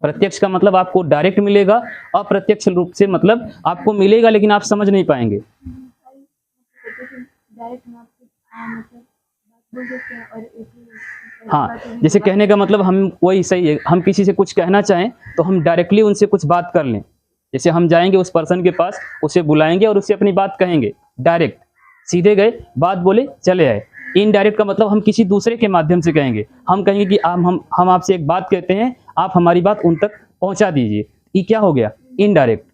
प्रत्यक्ष का मतलब आपको डायरेक्ट मिलेगा, अप्रत्यक्ष रूप से मतलब आपको मिलेगा लेकिन आप समझ नहीं पाएंगे। हाँ, जैसे कहने का मतलब हम वही सही है, हम किसी से कुछ कहना चाहें तो हम डायरेक्टली उनसे कुछ बात कर लें। जैसे हम जाएंगे उस पर्सन के पास, उसे बुलाएंगे और उससे अपनी बात कहेंगे, डायरेक्ट सीधे गए, बात बोले, चले आए। इनडायरेक्ट का मतलब हम किसी दूसरे के माध्यम से कहेंगे। हम कहेंगे कि हम आपसे एक बात कहते हैं, आप हमारी बात उन तक पहुंचा दीजिए। ये क्या हो गया? इनडायरेक्ट।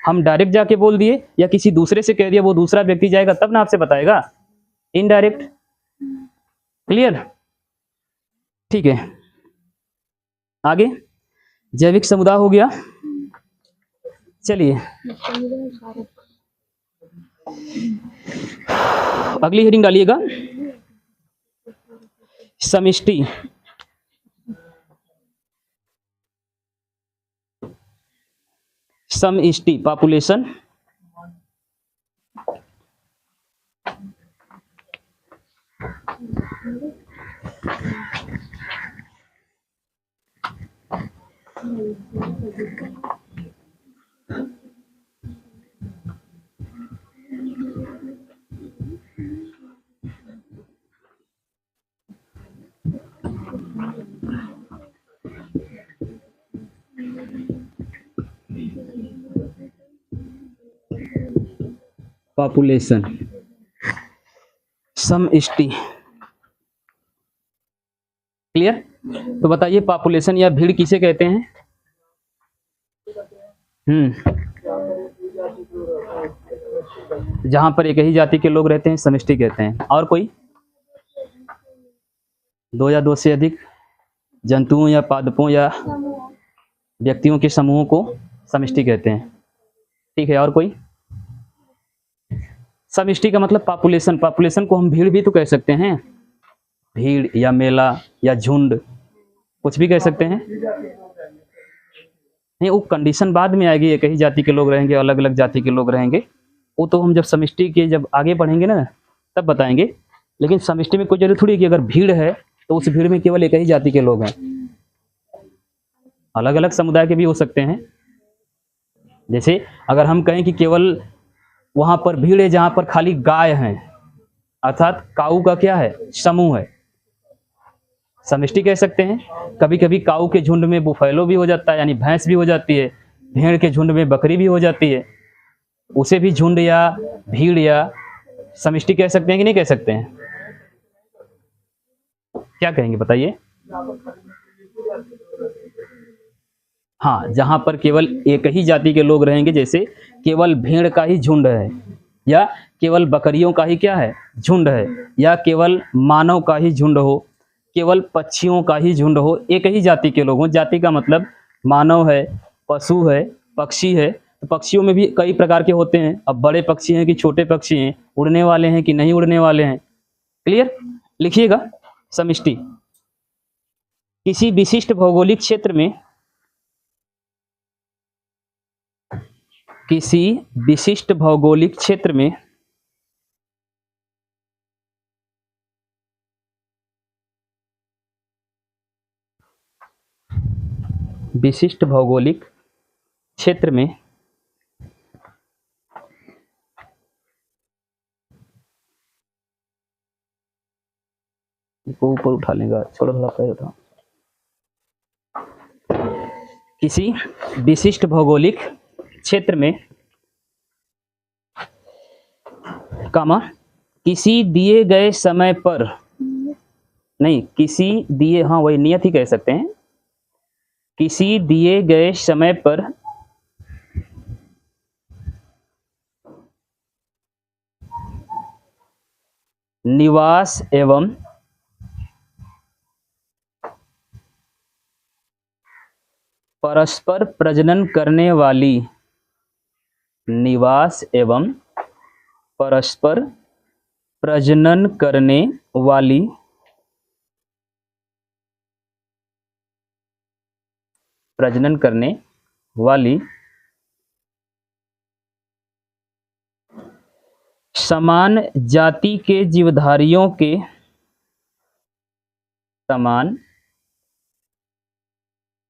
हम डायरेक्ट जाके बोल दिए या किसी दूसरे से कह दिया, वो दूसरा व्यक्ति जाएगा तब ना आपसे बताएगा। इनडायरेक्ट। क्लियर? ठीक है, आगे जैविक समुदाय हो गया। चलिए अगली हेडिंग डालिएगा, समष्टि। समष्टि पॉपुलेशन, पॉपुलेशन, समष्टि। क्लियर? तो बताइए पॉपुलेशन या भीड़ किसे कहते हैं? जहां पर एक ही जाति के लोग रहते हैं समष्टि कहते हैं। और कोई? दो या दो से अधिक जंतुओं या पादपों या व्यक्तियों के समूहों को समष्टि कहते हैं। ठीक है, और कोई? समष्टि का मतलब पॉपुलेशन। पॉपुलेशन को हम भीड़ भी तो कह सकते हैं, भीड़ या मेला या झुंड, कुछ भी कह सकते हैं। नहीं, वो कंडीशन बाद में आएगी, एक ही जाति के लोग रहेंगे, अलग अलग जाति के लोग रहेंगे, वो तो हम जब समष्टि के जब आगे बढ़ेंगे ना तब बताएंगे। लेकिन समष्टि में कोई जरूरी थोड़ी कि अगर भीड़ है तो उस भीड़ में केवल एक ही जाति के लोग हैं, अलग अलग समुदाय के भी हो सकते हैं। जैसे अगर हम कहें कि केवल वहां पर भीड़ है जहां पर खाली गाय हैं, अर्थात काऊ का क्या है, समूह है, समष्टि कह सकते हैं। कभी कभी काऊ के झुंड में बुफैलो भी हो जाता है, यानी भैंस भी हो जाती है, भेड़ के झुंड में बकरी भी हो जाती है, उसे भी झुंड या भीड़ या समष्टि कह सकते हैं कि नहीं कह सकते हैं? क्या कहेंगे बताइए? हाँ, जहां पर केवल एक ही जाति के लोग रहेंगे, जैसे केवल भेड़ का ही झुंड है, या केवल बकरियों का ही क्या है, झुंड है, या केवल मानव का ही झुंड हो, केवल पक्षियों का ही झुंड हो, एक ही जाति के लोग हों। जाति का मतलब मानव है, पशु है, पक्षी है। तो पक्षियों में भी कई प्रकार के होते हैं। अब बड़े पक्षी हैं कि छोटे पक्षी हैं, उड़ने वाले हैं कि नहीं उड़ने वाले हैं। क्लियर? लिखिएगा समष्टि। किसी विशिष्ट भौगोलिक क्षेत्र में, किसी विशिष्ट भौगोलिक क्षेत्र में विशिष्ट भौगोलिक क्षेत्र में इसको ऊपर उठा लेगा, छोड़ो थोड़ा पैर उठाओ। किसी विशिष्ट भौगोलिक क्षेत्र में कामा किसी दिए गए समय पर, नहीं किसी दिए, हाँ वही नियत ही कह सकते हैं, किसी दिए गए समय पर निवास एवं परस्पर प्रजनन करने वाली, निवास एवं परस्पर प्रजनन करने वाली समान जाति के जीवधारियों के, समान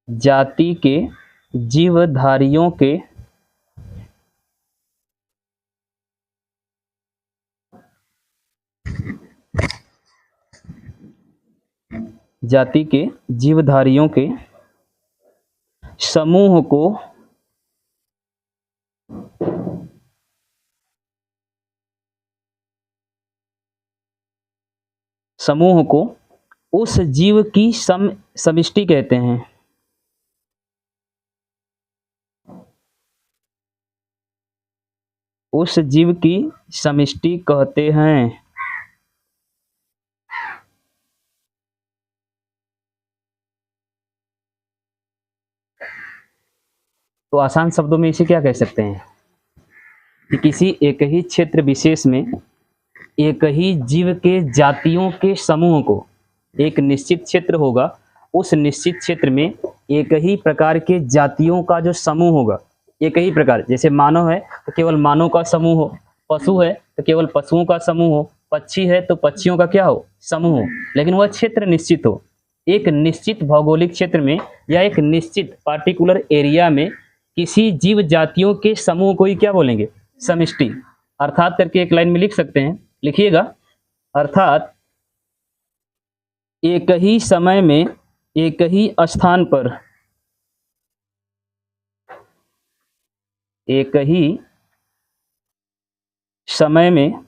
जाति के जीवधारियों के समूह को उस जीव की समष्टि कहते हैं। उस जीव की समष्टि कहते हैं। तो आसान शब्दों में इसे क्या कह सकते हैं कि किसी एक ही क्षेत्र विशेष में एक ही जीव के जातियों के समूह को, एक निश्चित क्षेत्र होगा, उस निश्चित क्षेत्र में एक ही प्रकार के जातियों का जो समूह होगा, एक ही प्रकार, जैसे मानव है तो केवल मानव का समूह हो, पशु है तो केवल पशुओं का समूह हो, पक्षी है तो पक्षियों का क्या हो, समूह हो, लेकिन वह क्षेत्र निश्चित हो। एक निश्चित भौगोलिक क्षेत्र में या एक निश्चित पार्टिकुलर एरिया में किसी जीव जातियों के समूह को ही क्या बोलेंगे, समष्टि। अर्थात करके एक लाइन में लिख सकते हैं, लिखिएगा, अर्थात एक ही समय में एक ही स्थान पर, एक ही समय में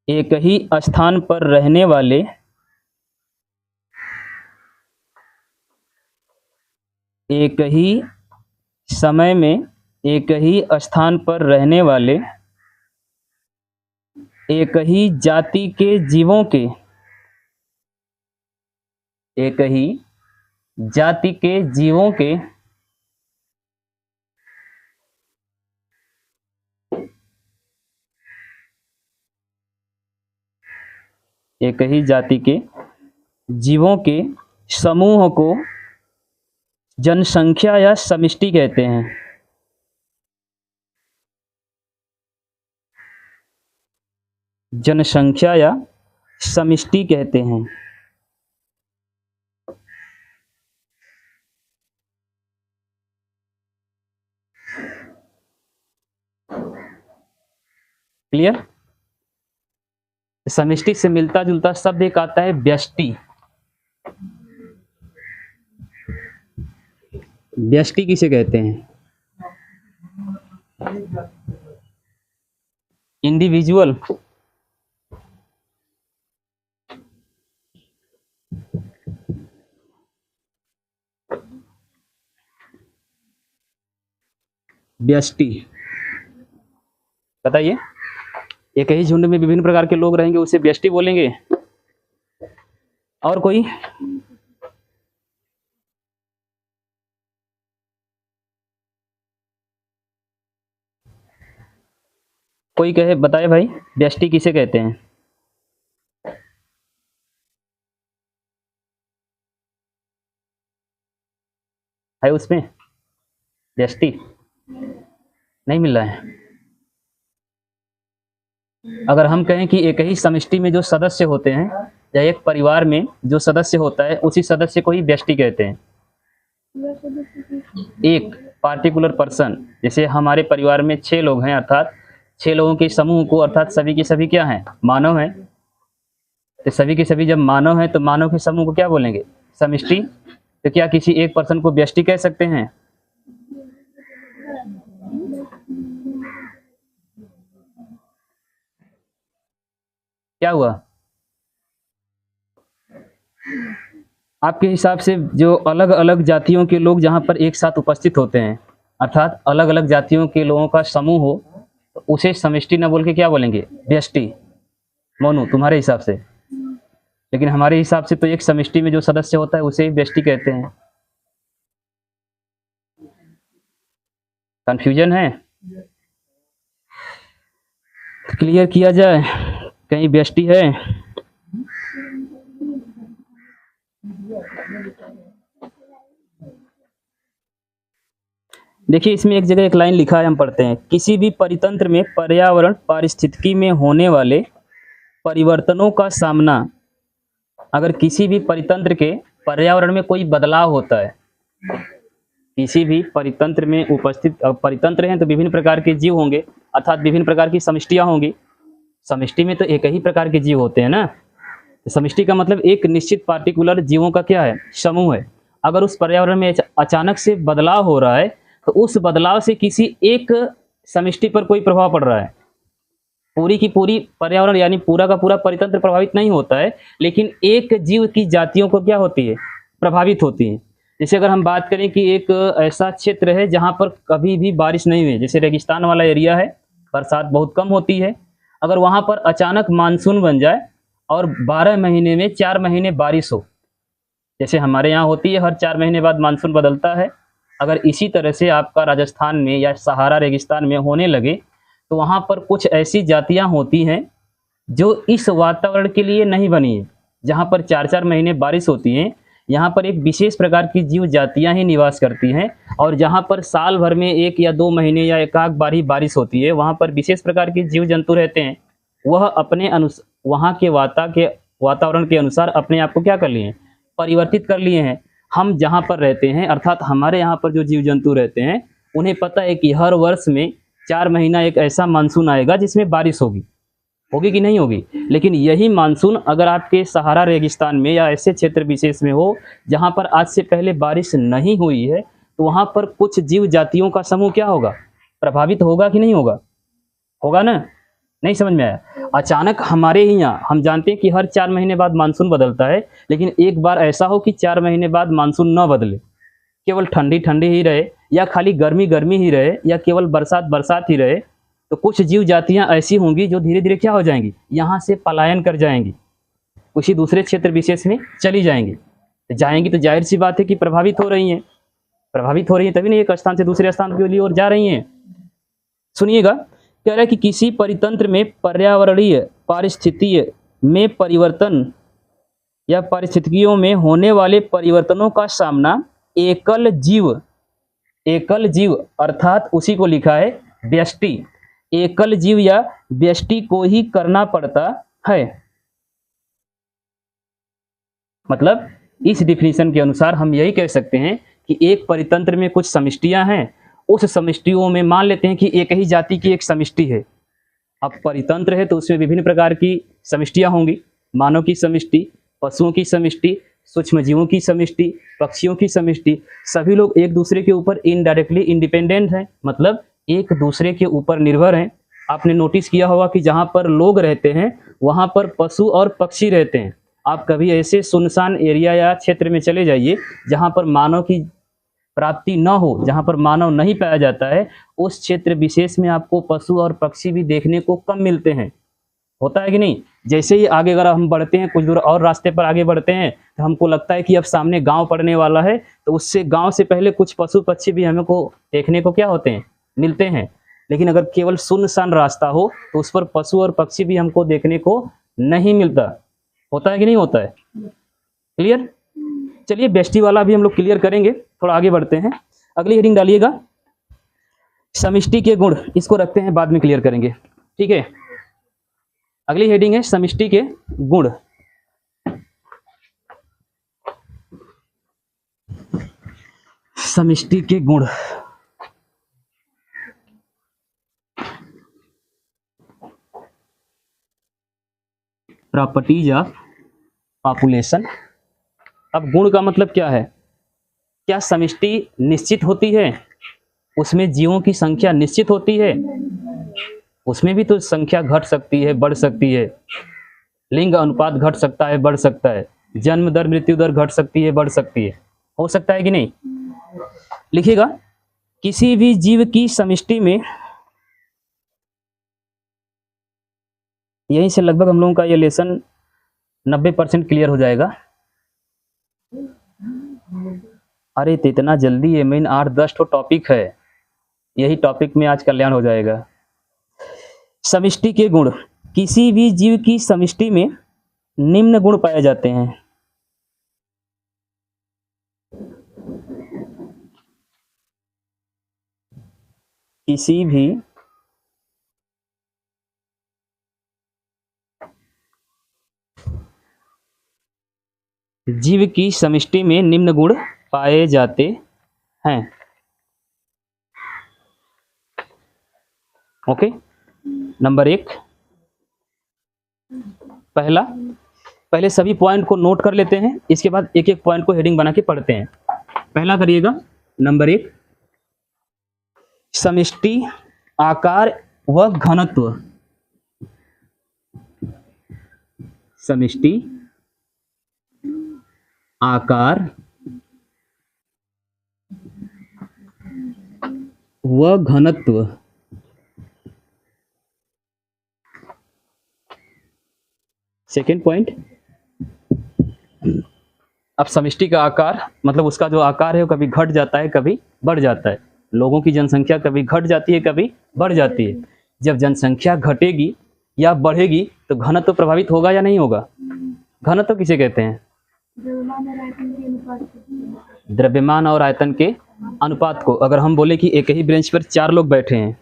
एक ही स्थान पर रहने वाले एक ही समय में एक ही स्थान पर रहने वाले एक ही जाति के जीवों के, एक ही जाति के जीवों के एक ही जाति के जीवों के समूह को जनसंख्या या समष्टि कहते हैं। जनसंख्या या समष्टि कहते हैं। क्लियर। समष्टि से मिलता जुलता शब्द एक आता है व्यष्टि। व्यष्टि किसे कहते हैं? इंडिविजुअल। व्यष्टि बताइए। एक ही झुंड में विभिन्न प्रकार के लोग रहेंगे, उसे व्यष्टि बोलेंगे। और कोई? कोई कहे, बताए भाई, व्यष्टि किसे कहते हैं? है उसमें व्यष्टि? नहीं मिल रहा है। अगर हम कहें कि एक ही समष्टि में जो सदस्य होते हैं या एक परिवार में जो सदस्य होता है उसी सदस्य को ही व्यष्टि कहते हैं। एक पार्टिकुलर पर्सन, जैसे हमारे परिवार में 6 लोग हैं, अर्थात 6 लोगों के समूह को, अर्थात सभी के सभी क्या हैं? मानव हैं। तो सभी के सभी जब मानव हैं तो मानव के समूह को क्या बोलेंगे? समष्टि। तो क्या किसी एक पर्सन को व्यष्टि कह सकते हैं? क्या हुआ? आपके हिसाब से जो अलग अलग जातियों के लोग जहां पर एक साथ उपस्थित होते हैं, अर्थात अलग अलग जातियों के लोगों का समूह हो, तो उसे समष्टि न बोल के क्या बोलेंगे? व्यष्टि। मोनू, तुम्हारे हिसाब से? लेकिन हमारे हिसाब से तो एक समष्टि में जो सदस्य होता है उसे व्यष्टि कहते हैं। कंफ्यूजन है? क्लियर किया जाए, कहीं व्यष्टि है? देखिए इसमें एक जगह एक लाइन लिखा है, हम पढ़ते हैं। किसी भी परितंत्र में पर्यावरण पारिस्थितिकी में होने वाले परिवर्तनों का सामना, अगर किसी भी परितंत्र के पर्यावरण में कोई बदलाव होता है, किसी भी परितंत्र में उपस्थित, परितंत्र हैं तो विभिन्न प्रकार के जीव होंगे, अर्थात विभिन्न प्रकार की समष्टियां होंगी। समष्टि में तो एक ही प्रकार के जीव होते हैं ना। तो समष्टि का मतलब एक निश्चित पार्टिकुलर जीवों का क्या है? समूह है। अगर उस पर्यावरण में अचानक से बदलाव हो रहा है तो उस बदलाव से किसी एक समष्टि पर कोई प्रभाव पड़ रहा है। पूरी की पूरी पर्यावरण यानी पूरा का पूरा परितंत्र प्रभावित नहीं होता है, लेकिन एक जीव की जातियों को क्या होती है? प्रभावित होती है। जैसे अगर हम बात करें कि एक ऐसा क्षेत्र है जहां पर कभी भी बारिश नहीं हुई, जैसे रेगिस्तान वाला एरिया है, बरसात बहुत कम होती है। अगर वहां पर अचानक मानसून बन जाए और 12 महीने में 4 महीने बारिश हो, जैसे हमारे यहाँ होती है, हर 4 महीने बाद मानसून बदलता है। अगर इसी तरह से आपका राजस्थान में या सहारा रेगिस्तान में होने लगे तो वहाँ पर कुछ ऐसी जातियाँ होती हैं जो इस वातावरण के लिए नहीं बनी है। जहाँ पर 4-4 महीने बारिश होती है, यहाँ पर एक विशेष प्रकार की जीव जातियाँ ही निवास करती हैं। और जहाँ पर साल भर में 1 या 2 महीने या एकाध बार ही बारिश होती है, वहाँ पर विशेष प्रकार के जीव जंतु रहते हैं। वह अपने वहाँ के वातावरण के अनुसार अपने आप को क्या कर लिए हैं? परिवर्तित कर लिए हैं। हम जहाँ पर रहते हैं, अर्थात हमारे यहाँ पर जो जीव जंतु रहते हैं, उन्हें पता है कि हर वर्ष में 4 महीना एक ऐसा मानसून आएगा जिसमें बारिश होगी कि नहीं होगी। लेकिन यही मानसून अगर आपके सहारा रेगिस्तान में या ऐसे क्षेत्र विशेष में हो जहाँ पर आज से पहले बारिश नहीं हुई है, तो वहाँ पर कुछ जीव जातियों का समूह क्या होगा? प्रभावित होगा कि नहीं होगा? होगा ना? नहीं समझ में आया? अचानक हमारे ही यहाँ हम जानते हैं कि हर 4 महीने बाद मानसून बदलता है, लेकिन एक बार ऐसा हो कि 4 महीने बाद मानसून न बदले, केवल ठंडी ठंडी ही रहे, या खाली गर्मी गर्मी ही रहे, या केवल बरसात बरसात ही रहे, तो कुछ जीव जातियाँ ऐसी होंगी जो धीरे धीरे क्या हो जाएंगी? यहाँ से पलायन कर जाएंगी, किसी दूसरे क्षेत्र विशेष में चली जाएंगी। तो जाहिर सी बात है कि प्रभावित हो रही हैं, तभी नहीं एक स्थान से दूसरे स्थान के लिए और जा रही हैं। सुनिएगा, कह रहा है कि किसी परितंत्र में पर्यावरणीय पारिस्थितिकीय में परिवर्तन या पारिस्थितिकियों में होने वाले परिवर्तनों का सामना एकल जीव अर्थात उसी को लिखा है व्यष्टि, एकल जीव या व्यष्टि को ही करना पड़ता है। मतलब इस डिफिनीशन के अनुसार हम यही कह सकते हैं कि एक परितंत्र में कुछ समष्टियां हैं, उस समष्टियों में मान लेते हैं कि एक ही जाति की एक समष्टि है, अब परितंत्र है तो उसमें विभिन्न प्रकार की समष्टियाँ होंगी, मानव की समष्टि, पशुओं की समष्टि, सूक्ष्म जीवों की समष्टि, पक्षियों की समष्टि। सभी लोग एक दूसरे के ऊपर इनडायरेक्टली इंडिपेंडेंट हैं, मतलब एक दूसरे के ऊपर निर्भर हैं। आपने नोटिस किया होगा कि जहाँ पर लोग रहते हैं वहाँ पर पशु और पक्षी रहते हैं। आप कभी ऐसे सुनसान एरिया या क्षेत्र में चले जाइए जहाँ पर मानव की प्राप्ति न हो, जहाँ पर मानव नहीं पाया जाता है, उस क्षेत्र विशेष में आपको पशु और पक्षी भी देखने को कम मिलते हैं। होता है कि नहीं? जैसे ही आगे अगर हम बढ़ते हैं, कुछ दूर और रास्ते पर आगे बढ़ते हैं तो हमको लगता है कि अब सामने गांव पड़ने वाला है, तो उससे गांव से पहले कुछ पशु पक्षी भी हमें को देखने को क्या होते हैं, मिलते हैं। लेकिन अगर केवल सुनसान रास्ता हो तो उस पर पशु और पक्षी भी हमको देखने को नहीं मिलता। होता है कि नहीं होता है? क्लियर? चलिए बेस्टी वाला भी हम लोग क्लियर करेंगे, थोड़ा आगे बढ़ते हैं। अगली हेडिंग डालिएगा, समष्टि के गुण। इसको रखते हैं, बाद में क्लियर करेंगे, ठीक है। अगली हेडिंग है समष्टि के गुण। समष्टि के गुण। Properties of population. अब गुण का मतलब क्या है? क्या समष्टि निश्चित होती है? उसमें जीवों की संख्या निश्चित होती है? उसमें भी तो संख्या घट सकती है, बढ़ सकती है। लिंग अनुपात घट सकता है, बढ़ सकता है। जन्म दर, मृत्यु दर घट सकती है, बढ़ सकती है। हो सकता है कि नहीं? लिखिएगा, किसी भी जीव की समष्टि में, यहीं से लगभग हम लोगों का ये लेसन 90% क्लियर हो जाएगा। अरे तो इतना जल्दी है? मेन 8-10 तो टॉपिक है, यही टॉपिक में आज कल्याण हो जाएगा। समष्टि के गुण। किसी भी जीव की समष्टि में निम्न गुण पाए जाते हैं। किसी भी जीव की समष्टि में निम्न गुण पाए जाते हैं। ओके, नंबर 1, पहले सभी पॉइंट को नोट कर लेते हैं, इसके बाद एक एक पॉइंट को हेडिंग बना के पढ़ते हैं। पहला करिएगा, नंबर 1, समष्टि आकार व घनत्व। समष्टि आकार व घनत्व। सेकेंड पॉइंट, अब समष्टि का आकार मतलब उसका जो आकार है वो कभी घट जाता है, कभी बढ़ जाता है। लोगों की जनसंख्या कभी घट जाती है, कभी बढ़ जाती है। जब जनसंख्या घटेगी या बढ़ेगी तो घनत्व प्रभावित होगा या नहीं होगा? घनत्व किसे कहते हैं? द्रव्यमान और आयतन के अनुपात को। अगर हम बोले कि एक ही बेंच पर 4 लोग बैठे हैं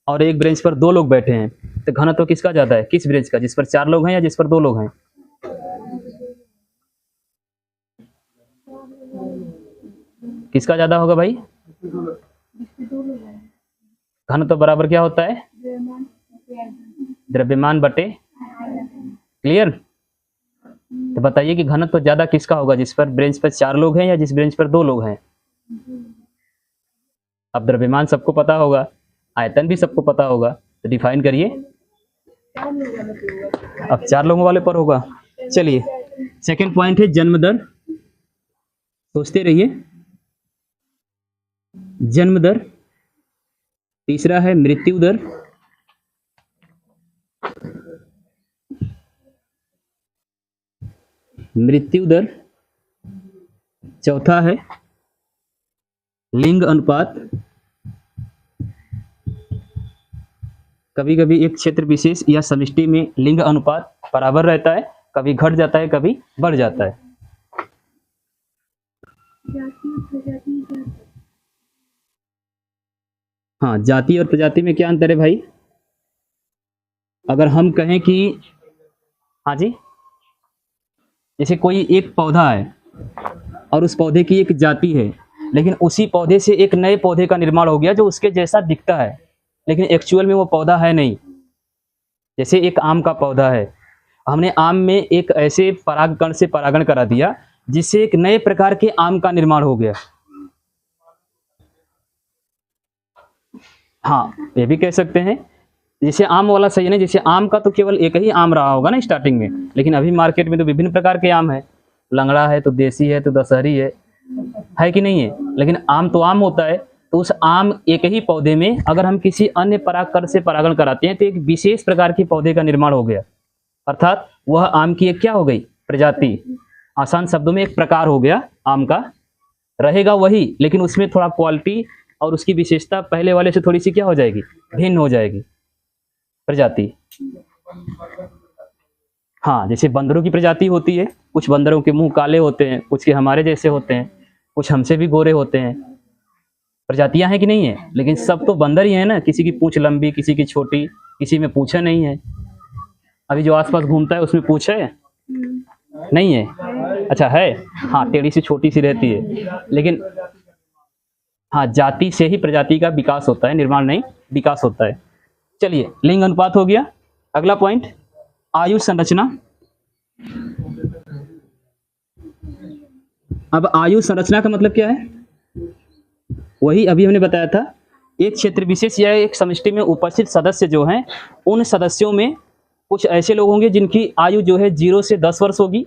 और एक बेंच पर 2 लोग बैठे हैं, तो घनत्व किसका ज्यादा है? किस बेंच का, जिस पर 4 लोग हैं या जिस पर 2 लोग हैं? किसका ज्यादा होगा भाई? घनत्व बराबर क्या होता है? द्रव्यमान बटे। क्लियर? तो बताइए कि घनत्व ज्यादा किसका होगा, जिस पर बेंच पर 4 लोग हैं या जिस बेंच पर 2 लोग हैं? अब द्रव्यमान सबको पता होगा, आयतन भी सबको पता होगा, तो डिफाइन करिए। अब 4 लोगों वाले पर होगा। चलिए, सेकंड पॉइंट है जन्म दर। सोचते रहिए, जन्म दर। तीसरा है मृत्यु दर। मृत्यु दर। चौथा है लिंग अनुपात। कभी कभी एक क्षेत्र विशेष या समष्टि में लिंग अनुपात बराबर रहता है, कभी घट जाता है, कभी बढ़ जाता है। हाँ, जाति और प्रजाति में क्या अंतर है भाई? अगर हम कहें कि, हाँ जी, जैसे कोई एक पौधा है और उस पौधे की एक जाति है, लेकिन उसी पौधे से एक नए पौधे का निर्माण हो गया जो उसके जैसा दिखता है, लेकिन एक्चुअल में वो पौधा है नहीं, जैसे एक आम का पौधा है, हमने आम में एक ऐसे परागकण से परागण करा दिया जिससे एक नए प्रकार के आम का निर्माण हो गया। हाँ, ये भी कह सकते हैं। जैसे आम वाला सही है ना, जैसे आम का तो केवल एक ही आम रहा होगा ना स्टार्टिंग में, लेकिन अभी मार्केट में तो विभिन्न प्रकार के आम है, लंगड़ा है तो देसी है तो दशहरी है कि नहीं है। लेकिन आम तो आम होता है, तो उस आम एक ही पौधे में अगर हम किसी अन्य परागकण से परागण कराते हैं तो एक विशेष प्रकार के पौधे का निर्माण हो गया, अर्थात वह आम की एक क्या हो गई, प्रजाति। आसान शब्दों में एक प्रकार हो गया आम का, रहेगा वही, लेकिन उसमें थोड़ा क्वालिटी और उसकी विशेषता पहले वाले से थोड़ी सी क्या हो जाएगी, भिन्न हो जाएगी, प्रजाति। हाँ, जैसे बंदरों की प्रजाति होती है, कुछ बंदरों के मुंह काले होते हैं, कुछ के हमारे जैसे होते हैं, कुछ हमसे भी गोरे होते हैं। प्रजातियां हैं कि नहीं है, लेकिन सब तो बंदर ही है ना, किसी की पूंछ लंबी, किसी की छोटी, किसी में पूंछ नहीं है। अभी जो आसपास घूमता है उसमें पूंछ है नहीं है? अच्छा है, हाँ, टेढ़ी सी छोटी सी रहती है, लेकिन हाँ, जाति से ही प्रजाति का विकास होता है, निर्माण नहीं, विकास होता है। चलिए, लिंग अनुपात हो गया। अगला पॉइंट, आयु संरचना। अब आयु संरचना का मतलब क्या है, वही अभी हमने बताया था। एक क्षेत्र विशेष या एक समष्टि में उपस्थित सदस्य जो हैं, उन सदस्यों में कुछ ऐसे लोग होंगे जिनकी आयु जो है 0 से 10 वर्ष होगी,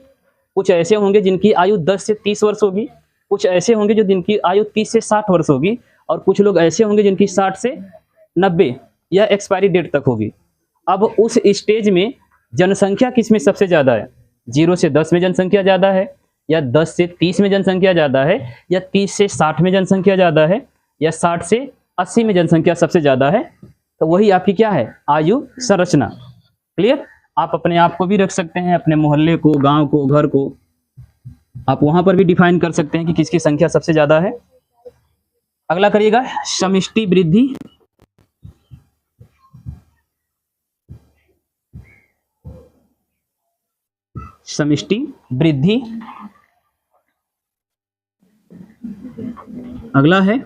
कुछ ऐसे होंगे जिनकी आयु 10 से 30 वर्ष होगी, कुछ ऐसे होंगे जो जिनकी आयु 30 से 60 वर्ष होगी, और कुछ लोग ऐसे होंगे जिनकी 60 से 90 या एक्सपायरी डेट तक होगी। अब उस स्टेज में जनसंख्या किसमें सबसे ज़्यादा है, 0 से 10 में जनसंख्या ज़्यादा है, या 10 से 30 में जनसंख्या ज़्यादा है, या 30 से 60 में जनसंख्या ज़्यादा है, या 60 से 80 में जनसंख्या सबसे ज़्यादा है। तो वही आपकी क्या है, आयु संरचना। क्लियर? आप अपने आप को भी रख सकते हैं, अपने मोहल्ले को, गांव को, घर को, आप वहां पर भी डिफाइन कर सकते हैं कि किसकी संख्या सबसे ज्यादा है। अगला करिएगा, समष्टि वृद्धि। समष्टि वृद्धि अगला है।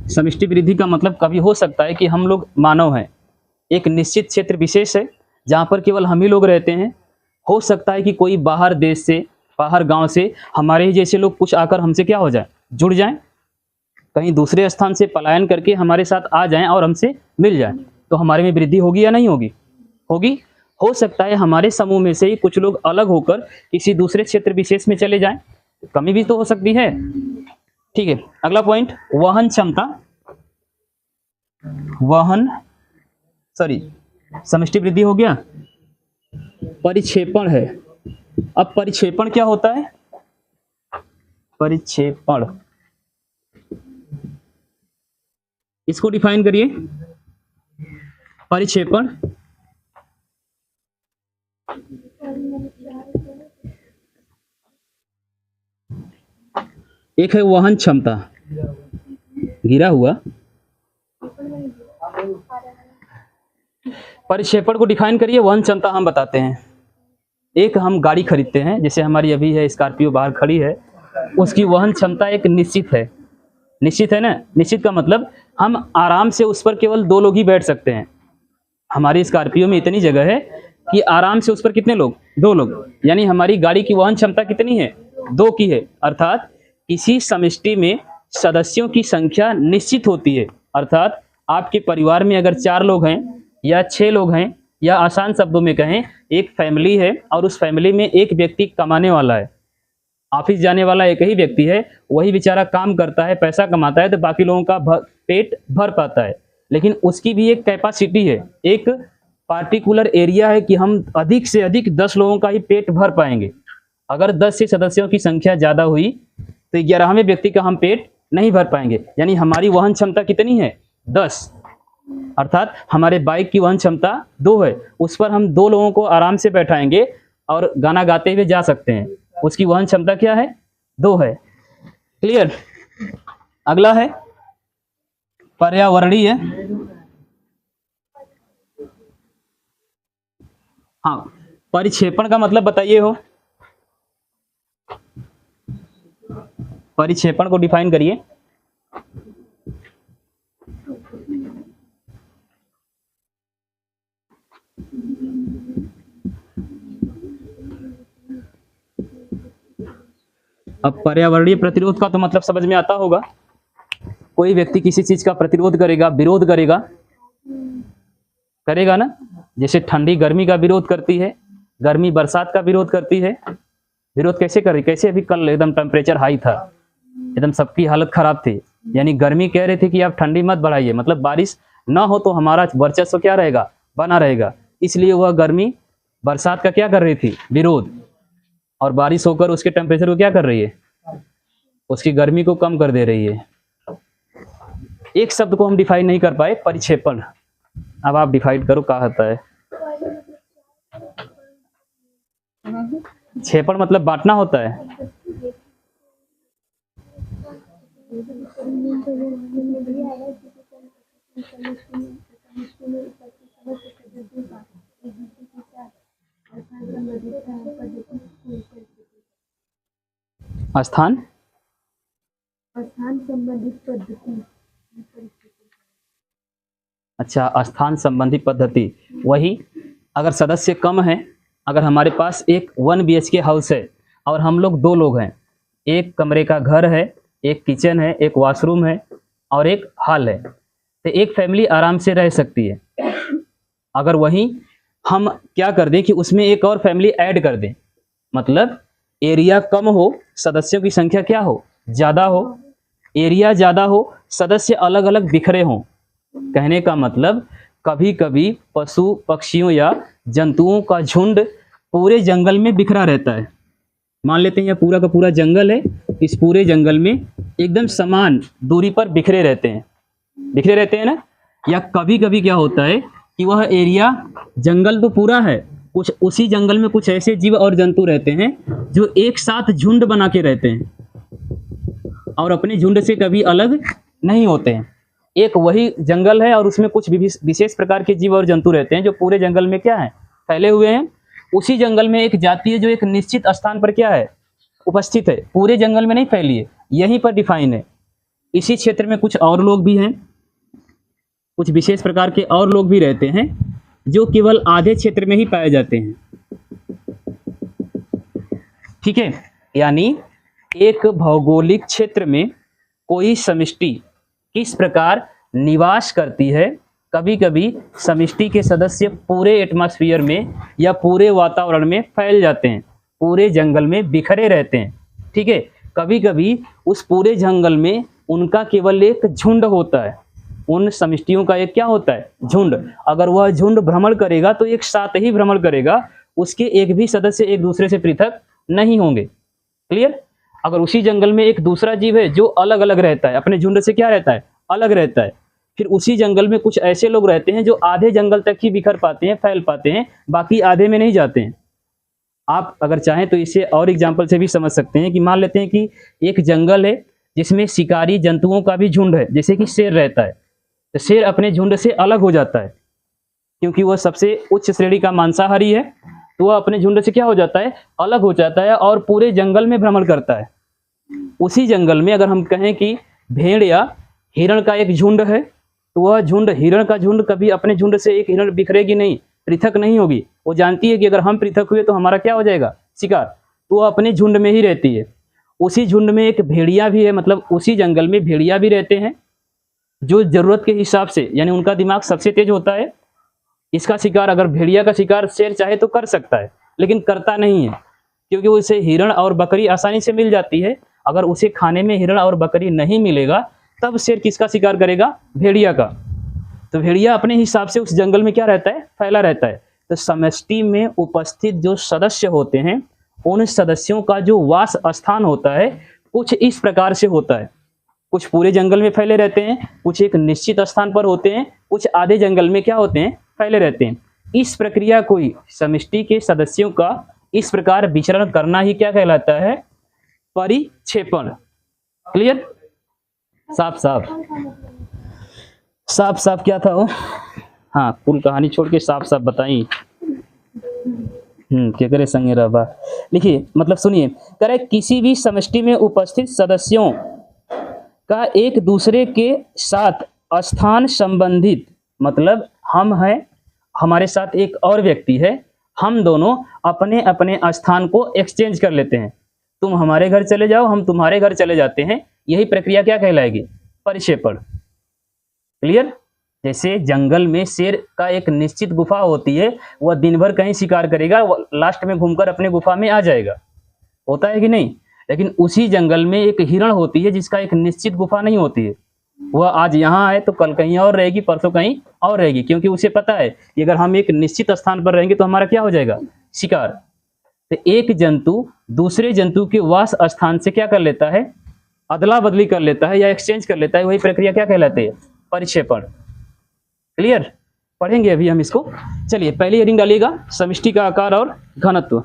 समष्टि वृद्धि का मतलब कभी हो सकता है कि हम लोग मानव हैं, एक निश्चित क्षेत्र विशेष है जहाँ पर केवल हम ही लोग रहते हैं। हो सकता है कि कोई बाहर देश से, बाहर गांव से हमारे ही जैसे लोग कुछ आकर हमसे क्या हो जाए, जुड़ जाएं, कहीं दूसरे स्थान से पलायन करके हमारे साथ आ जाएं और हमसे मिल जाएं, तो हमारे में वृद्धि होगी या नहीं होगी? होगी। हो सकता है हमारे समूह में से ही कुछ लोग अलग होकर किसी दूसरे क्षेत्र विशेष में चले जाएं, कमी भी तो हो सकती है। ठीक है, अगला पॉइंट, वहन क्षमता। समष्टि वृद्धि हो गया। परिक्षेपण है। अब परिक्षेपण क्या होता है? परिक्षेपण, इसको डिफाइन करिए। परिक्षेपण एक है वहन क्षमता, गिरा हुआ। परिक्षेपण को डिफाइन करिए, वहन क्षमता हम बताते हैं। एक हम गाड़ी खरीदते हैं, जैसे हमारी अभी है स्कॉर्पियो बाहर खड़ी है, उसकी वहन क्षमता एक निश्चित है। निश्चित है ना? निश्चित का मतलब हम आराम से उस पर केवल 2 लोग ही बैठ सकते हैं। हमारी स्कॉर्पियो में इतनी जगह है कि आराम से उस पर कितने लोग? 2 लोग। यानी हमारी गाड़ी की वहन क्षमता कितनी है? 2 की है। अर्थात किसी समष्टि में सदस्यों की संख्या निश्चित होती है। अर्थात आपके परिवार में अगर 4 लोग हैं या 6 लोग हैं, या आसान शब्दों में कहें एक फैमिली है और उस फैमिली में एक व्यक्ति कमाने वाला है, ऑफिस जाने वाला एक ही व्यक्ति है, वही बेचारा काम करता है, पैसा कमाता है, तो बाकी लोगों का पेट भर पाता है। लेकिन उसकी भी एक कैपेसिटी है, एक पार्टिकुलर एरिया है कि हम अधिक से अधिक 10 लोगों का ही पेट भर पाएंगे। अगर 10 से सदस्यों की संख्या ज़्यादा हुई तो 11वें व्यक्ति का हम पेट नहीं भर पाएंगे। यानी हमारी वहन क्षमता कितनी है? 10। अर्थात हमारे बाइक की वहन क्षमता 2 है, उस पर हम 2 लोगों को आराम से बैठाएंगे और गाना गाते हुए जा सकते हैं। उसकी वहन क्षमता क्या है? 2 है। क्लियर? अगला है पर्यावरणीय। हाँ, परिक्षेपण का मतलब बताइए हो। परिक्षेपण को डिफाइन करिए। अब पर्यावरणीय प्रतिरोध का तो मतलब समझ में आता होगा। कोई व्यक्ति किसी चीज का प्रतिरोध करेगा, विरोध करेगा, करेगा ना। जैसे ठंडी गर्मी का विरोध करती है, गर्मी बरसात का विरोध करती है। विरोध कैसे कर रही, कैसे अभी कल एकदम टेम्परेचर हाई था, एकदम सबकी हालत खराब थी, यानी गर्मी कह रहे थे कि आप ठंडी मत बढ़ाइए, मतलब बारिश ना हो तो हमारा वर्चस्व क्या रहेगा, बना रहेगा। इसलिए वह गर्मी बरसात का क्या कर रही थी, विरोध, और बारिश होकर उसके टेम्परेचर को क्या कर रही है, उसकी गर्मी को कम कर दे रही है। एक शब्द को हम डिफाइन नहीं कर पाए, परिक्षेपण। अब आप डिफाइन करो क्या होता है। क्षेपण मतलब बांटना होता है। स्थान संबंधित पद्धति। अच्छा, स्थान संबंधी पद्धति। वही अगर सदस्य कम है, अगर हमारे पास एक 1 BHK हाउस है और हम लोग 2 लोग हैं, एक कमरे का घर है, एक किचन है, एक वॉशरूम है और एक हॉल है, तो एक फैमिली आराम से रह सकती है। अगर वहीं हम क्या कर दें कि उसमें एक और फैमिली ऐड कर दें, मतलब एरिया कम हो, सदस्यों की संख्या क्या हो, ज़्यादा हो, एरिया ज़्यादा हो, सदस्य अलग अलग बिखरे हों। कहने का मतलब कभी कभी पशु पक्षियों या जंतुओं का झुंड पूरे जंगल में बिखरा रहता है। मान लेते हैं यह पूरा का पूरा जंगल है, इस पूरे जंगल में एकदम समान दूरी पर बिखरे रहते हैं ना। या कभी कभी क्या होता है कि वह एरिया, जंगल तो पूरा है, कुछ उसी जंगल में कुछ ऐसे जीव और जंतु रहते हैं जो एक साथ झुंड बना के रहते हैं और अपने झुंड से कभी अलग नहीं होते हैं। एक वही जंगल है और उसमें कुछ विशेष प्रकार के जीव और जंतु रहते हैं जो पूरे जंगल में क्या है, फैले हुए हैं। उसी जंगल में एक जाति है जो एक निश्चित स्थान पर क्या है, उपस्थित है, पूरे जंगल में नहीं फैली है, यहीं पर डिफाइन है। इसी क्षेत्र में कुछ और लोग भी हैं, कुछ विशेष प्रकार के और लोग भी रहते हैं जो केवल आधे क्षेत्र में ही पाए जाते हैं। ठीक है, यानी एक भौगोलिक क्षेत्र में कोई समष्टि किस प्रकार निवास करती है। कभी कभी समष्टि के सदस्य पूरे एटमॉस्फेयर में या पूरे वातावरण में फैल जाते हैं, पूरे जंगल में बिखरे रहते हैं। ठीक है, कभी कभी उस पूरे जंगल में उनका केवल एक झुंड होता है, उन समष्टियों का एक क्या होता है, झुंड। अगर वह झुंड भ्रमण करेगा तो एक साथ ही भ्रमण करेगा, उसके एक भी सदस्य एक दूसरे से पृथक नहीं होंगे। क्लियर। अगर उसी जंगल में एक दूसरा जीव है जो अलग अलग रहता है, अपने झुंड से क्या रहता है, अलग रहता है, फिर उसी जंगल में कुछ ऐसे लोग रहते हैं जो आधे जंगल तक ही बिखर पाते हैं, फैल पाते हैं, बाकी आधे में नहीं जाते हैं। आप अगर चाहें तो इसे और एग्जाम्पल से भी समझ सकते हैं कि मान लेते हैं कि एक जंगल है जिसमें शिकारी जंतुओं का भी झुंड है, जैसे कि शेर रहता है, तो शेर अपने झुंड से अलग हो जाता है क्योंकि वह सबसे उच्च श्रेणी का मांसाहारी है, तो वह अपने झुंड से क्या हो जाता है, अलग हो जाता है और पूरे जंगल में भ्रमण करता है। उसी जंगल में अगर हम कहें कि भेड़ या हिरण का एक झुंड है, तो वह झुंड, हिरण का झुंड कभी अपने झुंड से एक हिरण बिखरेगी नहीं, पृथक नहीं होगी। वो जानती है कि अगर हम पृथक हुए तो हमारा क्या हो जाएगा, शिकार, तो वह अपने झुंड में ही रहती है। उसी झुंड में एक भेड़िया भी है, मतलब उसी जंगल में भेड़िया भी रहते हैं जो जरूरत के हिसाब से, यानी उनका दिमाग सबसे तेज होता है। इसका शिकार, अगर भेड़िया का शिकार शेर चाहे तो कर सकता है, लेकिन करता नहीं है क्योंकि उसे हिरण और बकरी आसानी से मिल जाती है। अगर उसे खाने में हिरण और बकरी नहीं मिलेगा तब शेर किसका शिकार करेगा, भेड़िया का। तो भेड़िया अपने हिसाब से उस जंगल में क्या रहता है, फैला रहता है। तो समष्टि में उपस्थित जो सदस्य होते हैं, उन सदस्यों का जो वास स्थान होता है कुछ इस प्रकार से होता है। कुछ पूरे जंगल में फैले रहते हैं, कुछ एक निश्चित स्थान पर होते हैं, कुछ आधे जंगल में क्या होते हैं, फैले रहते हैं। इस प्रक्रिया को ही समष्टि के सदस्यों का इस प्रकार विचरण करना ही क्या कहलाता है, परिक्षेपण। क्लियर। साफ साफ क्या था वो, हाँ, कुल कहानी छोड़ के साफ साफ बताई। क्या करे संगे रहा। लिखिए, मतलब सुनिए, करे किसी भी समष्टि में उपस्थित सदस्यों का एक दूसरे के साथ स्थान संबंधित, मतलब हम हैं, हमारे साथ एक और व्यक्ति है, हम दोनों अपने अपने स्थान को एक्सचेंज कर लेते हैं। तुम हमारे घर चले जाओ, हम तुम्हारे घर चले जाते हैं, यही प्रक्रिया क्या कहलाएगी? परिक्षेपण। क्लियर? जैसे जंगल में शेर का एक निश्चित गुफा होती है, वह दिन भर कहीं शिकार करेगा, लास्ट में घूमकर अपने गुफा में आ जाएगा, होता है कि नहीं? लेकिन उसी जंगल में एक हिरण होती है जिसका एक निश्चित गुफा नहीं होती है, वह आज यहाँ आए तो कल कहीं और रहेगी, परसों कहीं और रहेगी, क्योंकि उसे पता है कि अगर हम एक निश्चित स्थान पर रहेंगे तो हमारा क्या हो जाएगा? शिकार। तो एक जंतु दूसरे जंतु के वास स्थान से क्या कर लेता है? अदला बदली कर लेता है या एक्सचेंज कर लेता है, वही प्रक्रिया क्या कहलाती है? परिक्षेपण। क्लियर? पढ़ेंगे अभी हम इसको। चलिए पहली हेडिंग डालिएगा, समष्टि का आकार और घनत्व।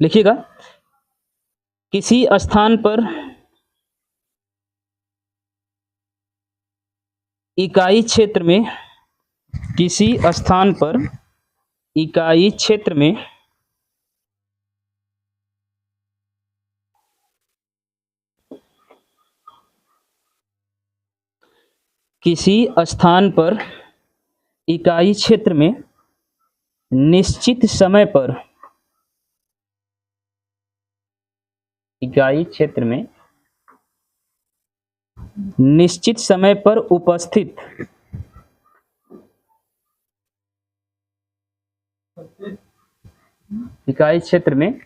लिखिएगा, किसी स्थान पर इकाई क्षेत्र में, किसी स्थान पर इकाई क्षेत्र में किसी स्थान पर इकाई क्षेत्र में निश्चित समय पर, इकाई क्षेत्र में निश्चित समय पर उपस्थित इकाई क्षेत्र में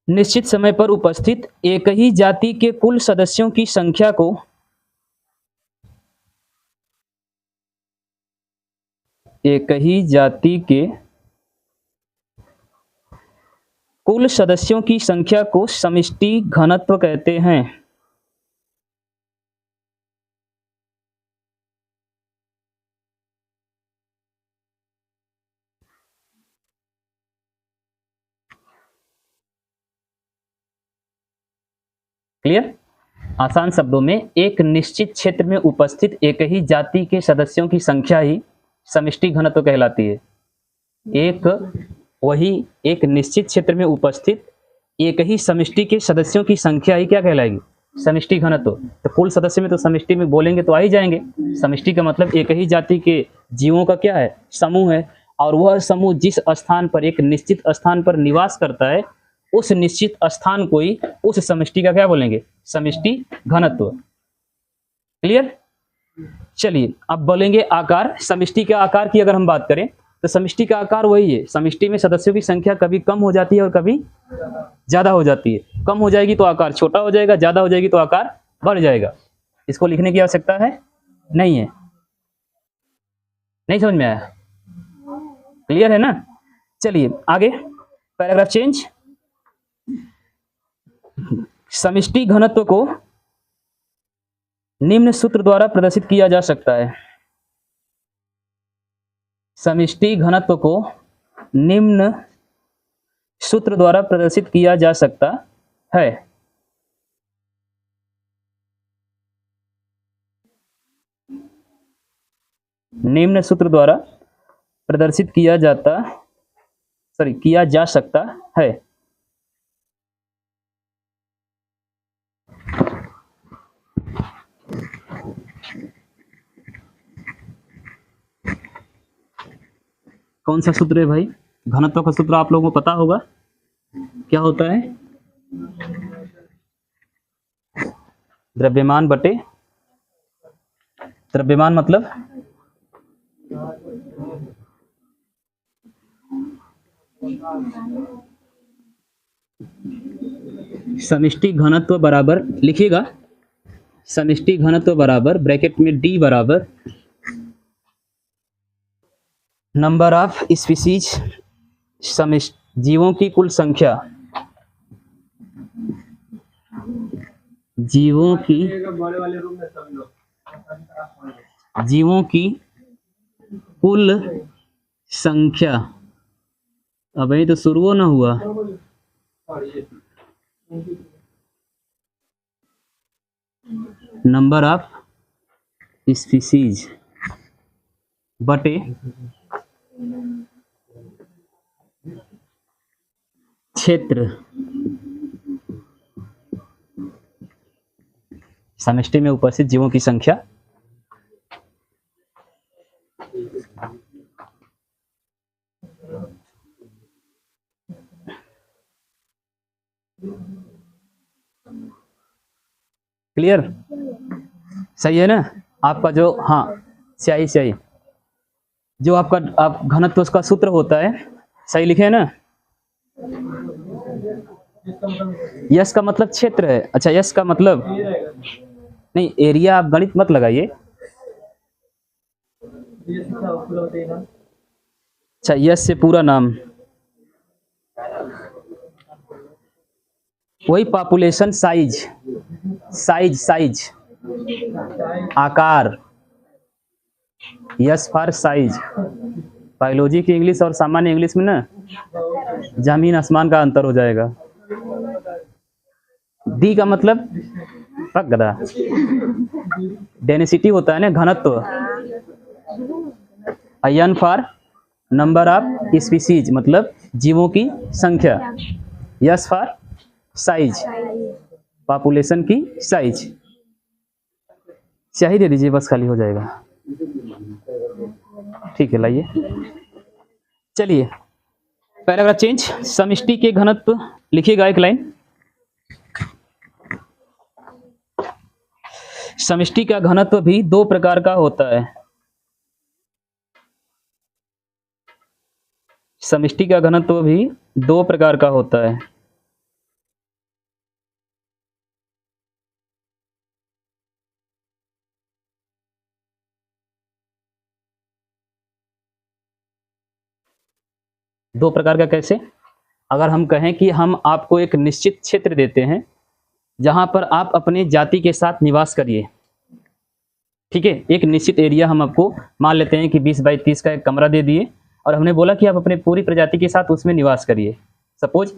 निश्चित समय पर उपस्थित एक ही जाति के कुल सदस्यों की संख्या को एक ही जाति के कुल सदस्यों की संख्या को समष्टि घनत्व कहते हैं। क्लियर? आसान शब्दों में, एक निश्चित क्षेत्र में उपस्थित एक ही जाति के सदस्यों की संख्या ही समष्टि घनत्व कहलाती है। एक निश्चित क्षेत्र में उपस्थित एक ही समष्टि के सदस्यों की संख्या ही क्या कहलाएगी? समष्टि घनत्व। तो कुल सदस्य में तो समष्टि में बोलेंगे तो आ ही जाएंगे। समष्टि का मतलब एक ही जाति के जीवों का क्या है? समूह है, और वह समूह जिस स्थान पर, एक निश्चित स्थान पर निवास करता है, उस निश्चित स्थान को ही उस समष्टि का क्या बोलेंगे? समष्टि घनत्व। क्लियर? चलिए अब बोलेंगे आकार। समष्टि के आकार की अगर हम बात करें तो समष्टि का आकार वही है, समष्टि में सदस्यों की संख्या कभी कम हो जाती है और कभी ज्यादा हो जाती है। कम हो जाएगी तो आकार छोटा हो जाएगा, ज्यादा हो जाएगी तो आकार बढ़ जाएगा। इसको लिखने की आवश्यकता है? नहीं है? नहीं समझ में आया? क्लियर है ना? चलिए आगे, पैराग्राफ चेंज। समष्टि घनत्व को निम्न सूत्र द्वारा प्रदर्शित किया जा सकता है। समष्टि घनत्व को निम्न सूत्र द्वारा प्रदर्शित किया जा सकता है। निम्न सूत्र द्वारा प्रदर्शित किया जा सकता है। कौन सा सूत्र है भाई? घनत्व का सूत्र आप लोगों को पता होगा, क्या होता है? द्रव्यमान बटे, द्रव्यमान मतलब समष्टि घनत्व बराबर, लिखिएगा, समष्टि घनत्व बराबर ब्रैकेट में D बराबर नंबर ऑफ स्पीसीज, जीवों की कुल संख्या, जीवों की कुल संख्या। अब ये तो शुरू ना हुआ। नंबर ऑफ स्पीसीज बटे क्षेत्र, समष्टि में उपस्थित जीवों की संख्या। क्लियर, सही है ना आपका जो, हाँ सही सही, जो आपका आप घनत्व उसका सूत्र होता है, सही लिखे है ना। यस का मतलब क्षेत्र है। अच्छा यस का मतलब नहीं, एरिया आप गणित मत लगाइए। अच्छा यस से पूरा नाम, वही पॉपुलेशन साइज, साइज साइज आकार, यस फॉर साइज। बायोलॉजी की इंग्लिश और सामान्य इंग्लिश में ना जमीन आसमान का अंतर हो जाएगा। डी का मतलब पक गदा, डेंसिटी होता है ना, घनत्व। N for number of species, मतलब जीवों की संख्या। यस फॉर साइज, पॉपुलेशन की साइज। स्याही दे दीजिए बस, खाली हो जाएगा। ठीक है लाइए, चलिए पैराग्राफ चेंज। समष्टि के घनत्व लिखिएगा एक लाइन। समष्टि का घनत्व भी दो प्रकार का होता है। समष्टि का घनत्व भी दो प्रकार का होता है। दो प्रकार का कैसे? अगर हम कहें कि हम आपको एक निश्चित क्षेत्र देते हैं जहां पर आप अपने जाति के साथ निवास करिए, ठीक है, एक निश्चित एरिया हम आपको मान लेते हैं कि 20 बाई 30 का एक कमरा दे दिए और हमने बोला कि आप अपने पूरी प्रजाति के साथ उसमें निवास करिए। सपोज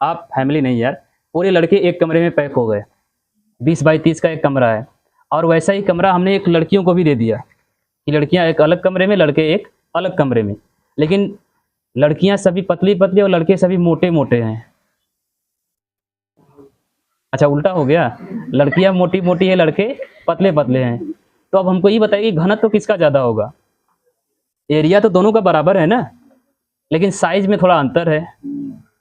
आप फैमिली नहीं यार, पूरे लड़के एक कमरे में पैक हो गए, 20 बाई 30 का एक कमरा है, और वैसा ही कमरा हमने एक लड़कियों को भी दे दिया कि लड़कियां एक अलग कमरे में, लड़के एक अलग कमरे में, लेकिन लड़कियां सभी पतली पतली और लड़के सभी मोटे मोटे हैं। अच्छा उल्टा हो गया, लड़कियां मोटी मोटी है, लड़के पतले पतले हैं। तो अब हमको ये बताइए घनत्व तो किसका ज्यादा होगा? एरिया तो दोनों का बराबर है ना, लेकिन साइज में थोड़ा अंतर है,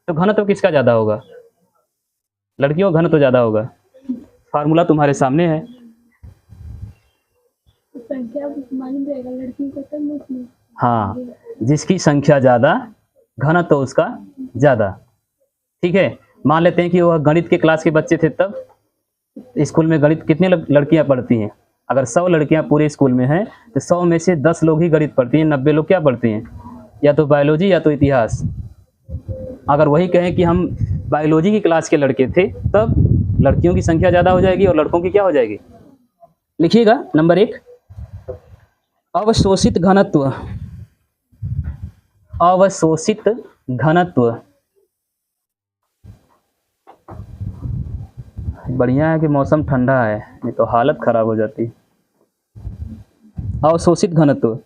तो घनत्व तो किसका ज्यादा होगा? लड़कियों का घनत्व तो ज्यादा होगा। फार्मूला तुम्हारे सामने है। हाँ, जिसकी संख्या ज्यादा घनत्व तो उसका ज्यादा। ठीक है, मान लेते हैं कि वह गणित के क्लास के बच्चे थे, तब स्कूल में गणित कितने लड़कियां पढ़ती हैं? अगर 100 लड़कियां पूरे स्कूल में हैं तो 100 में से 10 लोग ही गणित पढ़ती हैं, 90 लोग क्या पढ़ती हैं? या तो बायोलॉजी या तो इतिहास। अगर वही कहें कि हम बायोलॉजी की क्लास के लड़के थे, तब लड़कियों की संख्या ज़्यादा हो जाएगी और लड़कों की क्या हो जाएगी? लिखिएगा नंबर 1, अवशोषित घनत्व। अवशोषित घनत्व, बढ़िया है कि मौसम ठंडा है, नहीं तो हालत खराब हो जाती। अवशोषित घनत्व,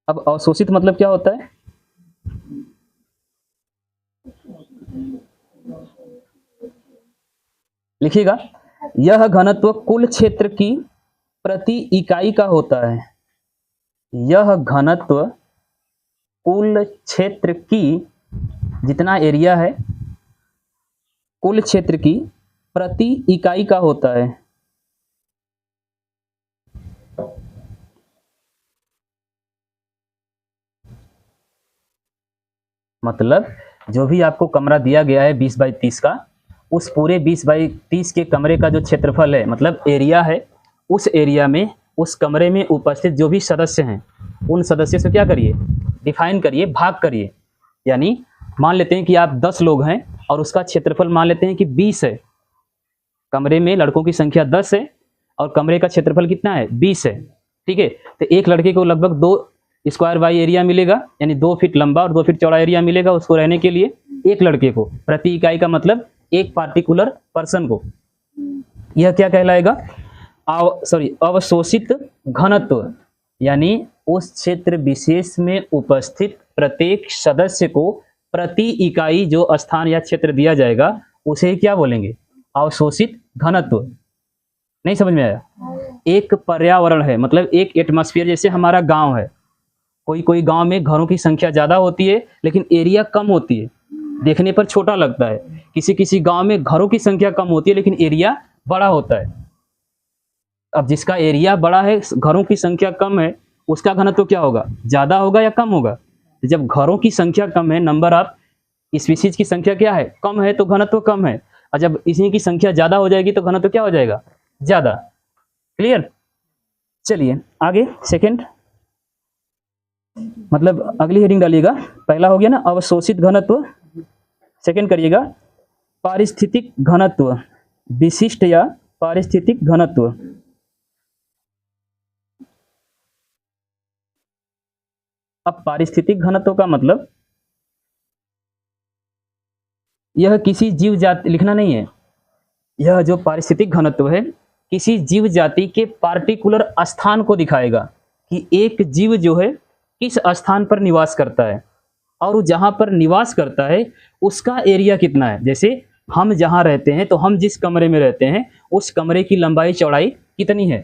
अब अवशोषित मतलब क्या होता है? लिखिएगा, यह घनत्व कुल क्षेत्र की प्रति इकाई का होता है। यह घनत्व कुल क्षेत्र की, जितना एरिया है, कुल क्षेत्र की प्रति इकाई का होता है। मतलब जो भी आपको कमरा दिया गया है 20 बाई 30 का, उस पूरे 20 बाई 30 के कमरे का जो क्षेत्रफल है, मतलब एरिया है, उस एरिया में, उस कमरे में उपस्थित जो भी सदस्य हैं, उन सदस्यों से क्या करिए? डिफाइन करिए, भाग करिए। यानी मान लेते हैं कि आप 10 लोग हैं और उसका क्षेत्रफल मान लेते हैं कि 20 है। कमरे में लड़कों की संख्या 10 है और कमरे का क्षेत्रफल कितना है? 20 है। ठीक है, तो एक लड़के को लगभग 2 स्क्वायर बाई एरिया मिलेगा, यानी 2 फीट लंबा और 2 फीट चौड़ा एरिया मिलेगा उसको रहने के लिए, एक लड़के को। प्रति इकाई का मतलब एक पार्टिकुलर पर्सन को। यह क्या कहलाएगा? अवशोषित घनत्व, यानी उस क्षेत्र विशेष में उपस्थित प्रत्येक सदस्य को प्रति इकाई जो स्थान या क्षेत्र दिया जाएगा, उसे क्या बोलेंगे? अवशोषित घनत्व। नहीं समझ में आया? एक पर्यावरण है, मतलब एक एटमॉस्फेयर। जैसे हमारा गांव है, कोई कोई गांव में घरों की संख्या ज़्यादा होती है लेकिन एरिया कम होती है, देखने पर छोटा लगता है। किसी किसी गांव में घरों की संख्या कम होती है लेकिन एरिया बड़ा होता है। अब जिसका एरिया बड़ा है, घरों की संख्या कम है, उसका घनत्व क्या होगा? ज़्यादा होगा या कम होगा? जब घरों की संख्या कम है, नंबर ऑफ स्पीसीज की संख्या क्या है? कम है, तो घनत्व कम है। और जब इसी की संख्या ज़्यादा हो जाएगी तो घनत्व क्या हो जाएगा? ज़्यादा। क्लियर? चलिए आगे सेकंड, मतलब अगली हेडिंग डालिएगा। पहला हो गया ना अवशोषित घनत्व, सेकंड करिएगा पारिस्थितिक घनत्व, विशिष्ट या पारिस्थितिक घनत्व। अब पारिस्थितिक घनत्व का मतलब यह किसी जीव जाति, लिखना नहीं है, यह जो पारिस्थितिक घनत्व है किसी जीव जाति के पार्टिकुलर स्थान को दिखाएगा कि एक जीव जो है किस स्थान पर निवास करता है और वो जहाँ पर निवास करता है उसका एरिया कितना है। जैसे हम जहाँ रहते हैं तो हम जिस कमरे में रहते हैं उस कमरे की लंबाई चौड़ाई कितनी है।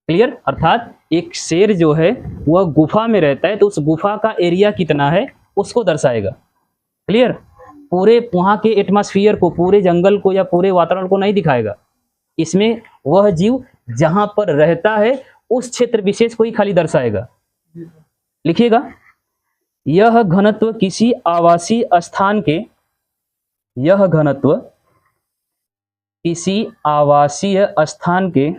क्लियर? अर्थात एक शेर जो है वह गुफा में रहता है तो उस गुफा का एरिया कितना है उसको दर्शाएगा। क्लियर? पूरे वहाँ के एटमॉस्फेयर को, पूरे जंगल को या पूरे वातावरण को नहीं दिखाएगा। इसमें वह जीव जहाँ पर रहता है उस क्षेत्र विशेष को ही खाली दर्शाएगा। लिखिएगा, यह घनत्व किसी आवासीय स्थान के, यह घनत्व किसी आवासीय स्थान के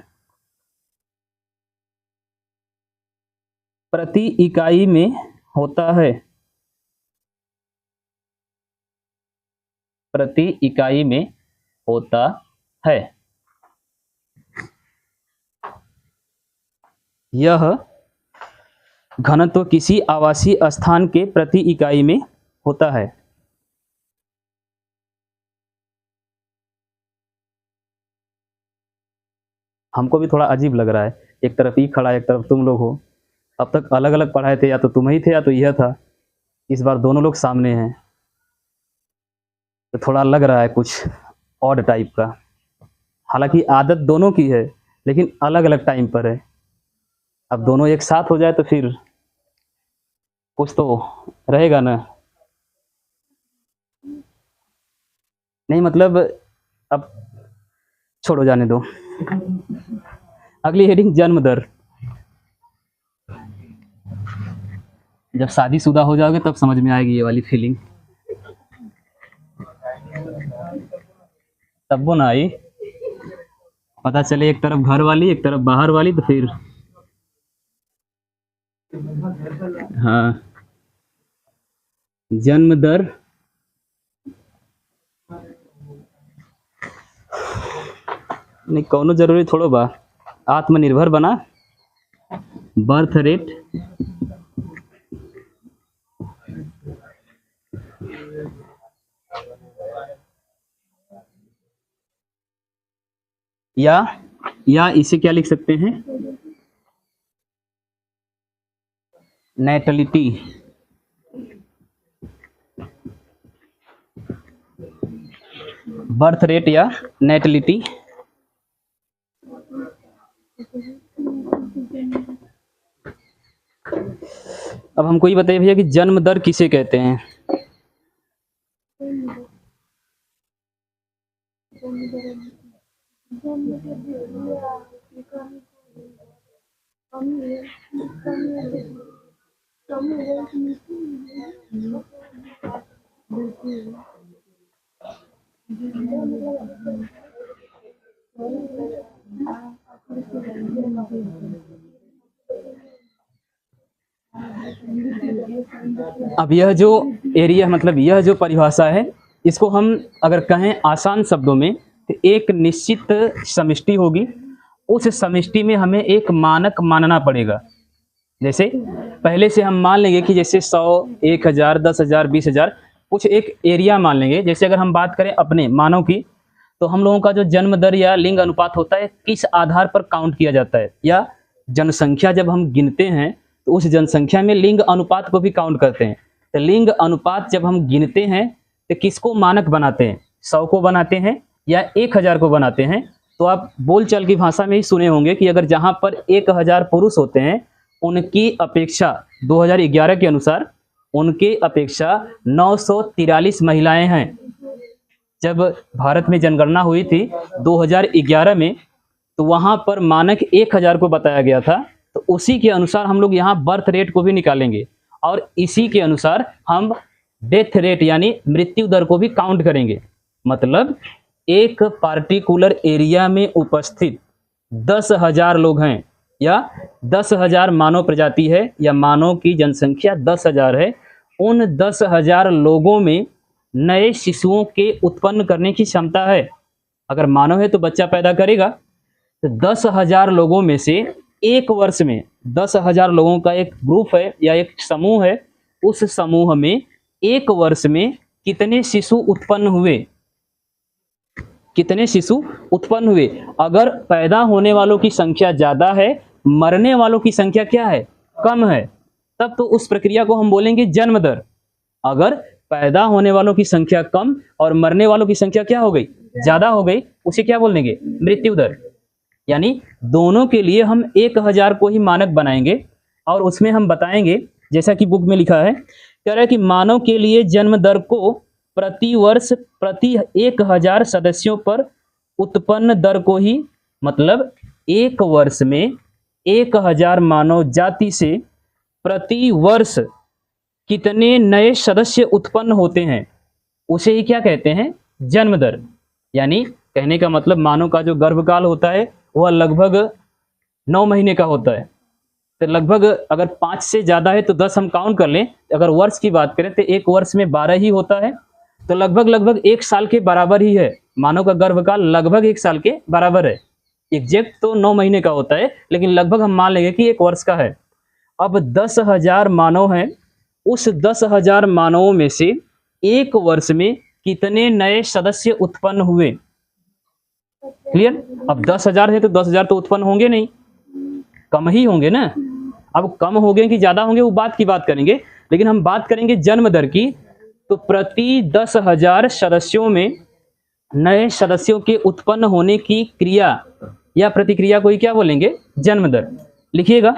प्रति इकाई में होता है, प्रति इकाई में होता है। यह घनत्व किसी आवासीय स्थान के प्रति इकाई में होता है। हमको भी थोड़ा अजीब लग रहा है, एक तरफ ही खड़ा है एक तरफ तुम लोग हो। अब तक अलग अलग पढ़ाए थे, या तो तुम ही थे या तो यह था, इस बार दोनों लोग सामने हैं तो थोड़ा लग रहा है कुछ ऑड टाइप का। हालांकि आदत दोनों की है लेकिन अलग अलग टाइम पर है। अब दोनों एक साथ हो जाए तो फिर कुछ तो रहेगा ना। नहीं मतलब अब छोड़ो, जाने दो। अगली हेडिंग जन्म दर। जब शादीशुदा हो जाओगे तब समझ में आएगी ये वाली फीलिंग, तब वो ना आई, पता चले एक तरफ घर वाली एक तरफ बाहर वाली तो फिर हाँ। जन्म दर नहीं कौनो जरूरी थोड़ो बा, आत्मनिर्भर बना। बर्थ रेट या इसे क्या लिख सकते हैं, नेटलिटी। बर्थ रेट या नेटलिटी। अब हमको ये बताइए भैया कि जन्म दर किसे कहते हैं। अब यह जो एरिया मतलब यह जो परिभाषा है इसको हम अगर कहें आसान शब्दों में तो एक निश्चित समष्टि होगी, उस समष्टि में हमें एक मानक मानना पड़ेगा। जैसे पहले से हम मान लेंगे कि जैसे 100, 1000, 10,000, 20,000 कुछ एक एरिया मान लेंगे। जैसे अगर हम बात करें अपने मानव की तो हम लोगों का जो जन्म दर या लिंग अनुपात होता है किस आधार पर काउंट किया जाता है, या जनसंख्या जब हम गिनते हैं तो उस जनसंख्या में लिंग अनुपात को भी काउंट करते हैं। तो लिंग अनुपात जब हम गिनते हैं तो किसको मानक बनाते हैं, 100 को बनाते हैं या 1000 को बनाते हैं। तो आप बोलचाल की भाषा में ही सुने होंगे कि अगर जहां पर 1000 पुरुष होते हैं, उनकी अपेक्षा 2011 के अनुसार उनके अपेक्षा 943 महिलाएं हैं। जब भारत में जनगणना हुई थी 2011 में, तो वहां पर मानक 1000 को बताया गया था। तो उसी के अनुसार हम लोग यहाँ बर्थ रेट को भी निकालेंगे और इसी के अनुसार हम डेथ रेट यानी मृत्यु दर को भी काउंट करेंगे। मतलब एक पार्टिकुलर एरिया में उपस्थित 10,000 लोग हैं या 10,000 मानव प्रजाति है या मानव की जनसंख्या 10,000 है, उन 10,000 लोगों में नए शिशुओं के उत्पन्न करने की क्षमता है। अगर मानव है तो बच्चा पैदा करेगा, तो 10,000 लोगों में से एक वर्ष में 10,000 लोगों का एक ग्रुप है या एक समूह है, उस समूह में एक वर्ष में कितने शिशु उत्पन्न हुए, कितने शिशु उत्पन्न हुए। अगर पैदा होने वालों की संख्या ज्यादा है, मरने वालों की संख्या क्या है, कम है, तब तो उस प्रक्रिया को हम बोलेंगे जन्म दर। अगर पैदा होने वालों की संख्या कम और मरने वालों की संख्या क्या हो गई, ज्यादा हो गई, उसे क्या बोलेंगे, मृत्यु दर। यानी दोनों के लिए हम 1000 को ही मानक बनाएंगे और उसमें हम बताएंगे, जैसा कि बुक में लिखा है, कह रहा है कि मानव के लिए जन्म दर को प्रति वर्ष प्रति 1000 सदस्यों पर उत्पन्न दर को ही, मतलब एक वर्ष में 1000 मानव जाति से प्रति वर्ष कितने नए सदस्य उत्पन्न होते हैं, उसे ही क्या कहते हैं, जन्म दर। यानी कहने का मतलब मानव का जो गर्भकाल होता है वह लगभग 9 महीने का होता है। तो लगभग अगर 5 से ज़्यादा है तो 10 हम काउंट कर लें। अगर वर्ष की बात करें तो एक वर्ष में 12 ही होता है, तो लगभग 1 साल के बराबर ही है। मानव का गर्भकाल लगभग 1 साल के बराबर है। एग्जैक्ट तो 9 महीने का होता है, लेकिन लगभग हम मान लेंगे कि 1 वर्ष का है। अब 10,000 मानव हैं, उस 10,000 मानवों में से एक वर्ष में कितने नए सदस्य उत्पन्न हुए। क्लियर। अब 10,000 है तो 10,000 तो उत्पन्न होंगे नहीं, कम ही होंगे ना। अब कम होंगे कि ज्यादा होंगे वो बात की बात करेंगे, लेकिन हम बात करेंगे जन्म दर की। तो प्रति 10,000 सदस्यों में नए सदस्यों के उत्पन्न होने की क्रिया या प्रतिक्रिया को ही क्या बोलेंगे, जन्म दर। लिखिएगा,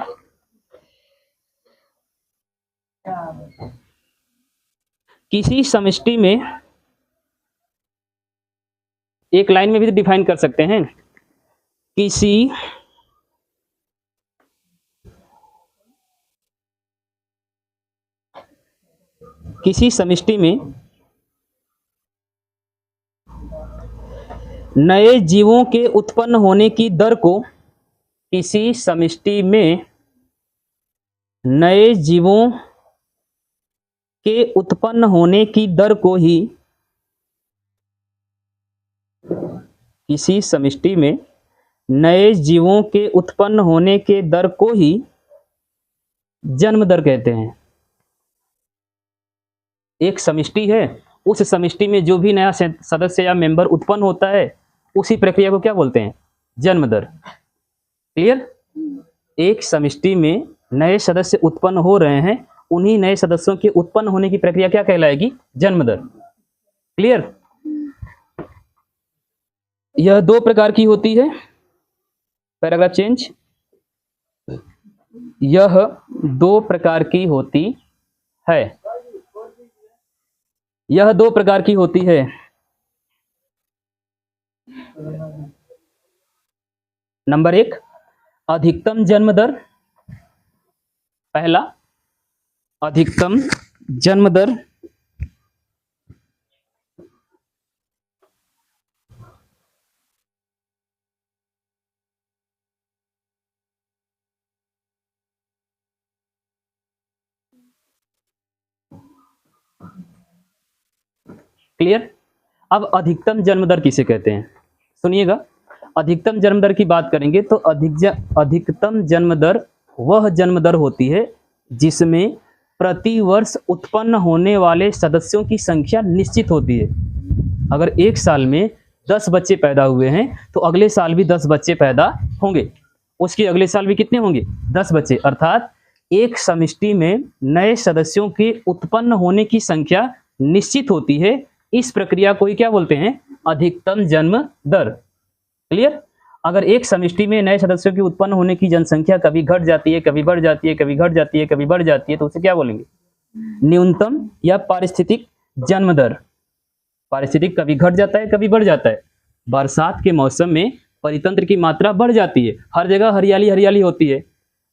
किसी समष्टि में, एक लाइन में भी तो डिफाइन कर सकते हैं, किसी समष्टि में नए जीवों के उत्पन्न होने की दर को, किसी समष्टि में नए जीवों के उत्पन्न होने की दर को ही, किसी समष्टि में नए जीवों के उत्पन्न होने के दर को ही जन्म दर कहते हैं। एक समष्टि है, उस समष्टि में जो भी नया सदस्य या मेंबर उत्पन्न होता है, उसी प्रक्रिया को क्या बोलते हैं, जन्म दर। क्लियर। एक समष्टि में नए सदस्य उत्पन्न हो रहे हैं, उन्हीं नए सदस्यों के उत्पन्न होने की प्रक्रिया क्या कहलाएगी, जन्म दर। क्लियर। यह 2 प्रकार की होती है। Paragraph change. यह 2 प्रकार की होती है। यह 2 प्रकार की होती है। नंबर 1, अधिकतम जन्म दर। पहला, अधिकतम जन्म दर। क्लियर। अब अधिकतम जन्म दर किसे कहते हैं, सुनिएगा। अधिकतम जन्म दर की बात करेंगे तो अधिकतम जन्म दर वह जन्म दर होती है जिसमें प्रति वर्ष उत्पन्न होने वाले सदस्यों की संख्या निश्चित होती है। अगर एक साल में 10 बच्चे पैदा हुए हैं तो अगले साल भी 10 बच्चे पैदा होंगे, उसके अगले साल भी कितने होंगे, 10 बच्चे। अर्थात एक समष्टि में नए सदस्यों के उत्पन्न होने की संख्या निश्चित होती है। इस प्रक्रिया को ही क्या बोलते हैं, अधिकतम जन्म दर। क्लियर। अगर एक समष्टि में नए सदस्यों की उत्पन्न होने की जनसंख्या कभी घट जाती है, कभी बढ़ जाती है, कभी घट जाती है, कभी बढ़ जाती है, तो उसे क्या बोलेंगे? न्यूनतम या पारिस्थितिक जन्म दर। पारिस्थितिक कभी घट जाता है, कभी बढ़ जाता है। बरसात के मौसम में परितंत्र की मात्रा बढ़ जाती है, हर जगह हरियाली हरियाली होती है।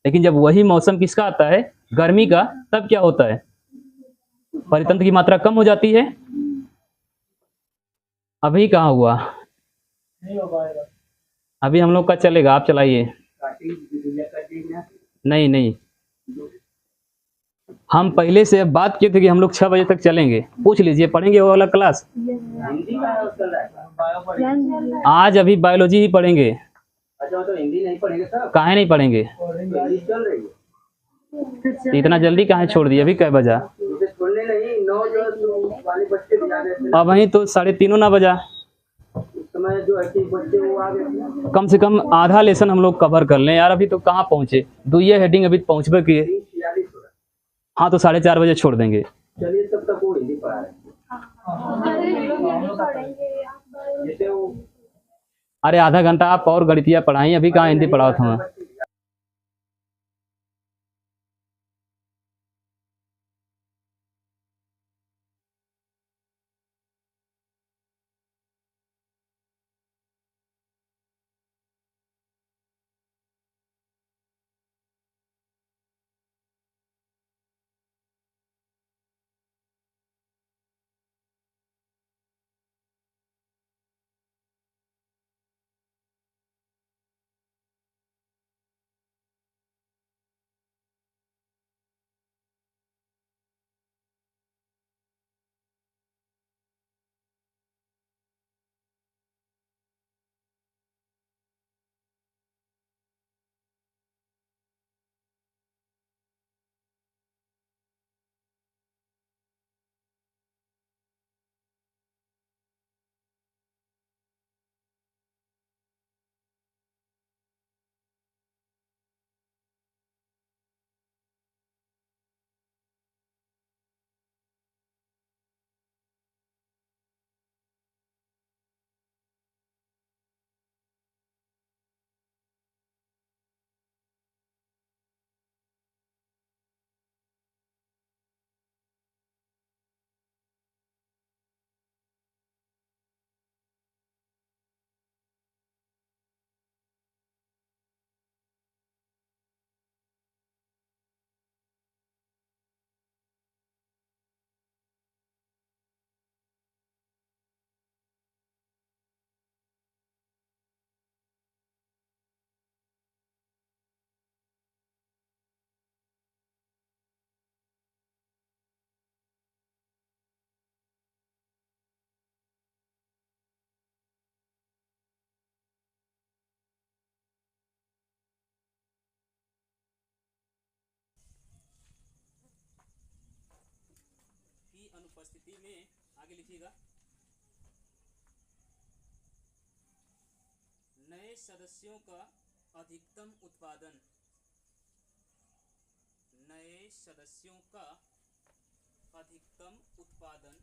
लेकिन जब वही मौसम किसका आता है, गर्मी का, तब क्या होता है? परितंत्र की मात्रा कम हो जाती है। अभी कहाँ हुआ? नहीं हो पाएगा। अभी हम लोग का चलेगा, आप चलाइए। नहीं नहीं, हम पहले से बात किए थे कि हम लोग 6 बजे तक चलेंगे। पूछ लीजिए, पढ़ेंगे वो वाला क्लास? आज अभी बायोलॉजी ही पढ़ेंगे। अच्छा, तो हिंदी नहीं पढ़ेंगे सर? काहे नहीं पढ़ेंगे? बारिश चल रही है। तो इतना जल्दी काहे छोड़ दिए? अभी कै बजा? मुझे छोड़ने नहीं, 9 जो वाले बच्चे भी आ गए थे। अब वहीं तो 3:30 ना बजा। उस समय जो है कि बच्चे वो आ गए थे। कम से कम आधा लेसन हम लोग कवर कर लें यार। अभी तो कहाँ पहुँचे, दुइये हेडिंग अभी पहुँचबे किए। 46 हो रहा है। हाँ, तो 4:30 बजे छोड़ देंगे। चलिए, तब तक वो हिंदी पढ़ा रहे हैं। जैसे वो अरे आधा घंटा आप और गणितिया पढ़ाई, अभी कहाँ हिंदी पढ़ाओ था? की अनुपस्थिति में आगे लिखिएगा, नए सदस्यों का अधिकतम उत्पादन। नए सदस्यों का अधिकतम उत्पादन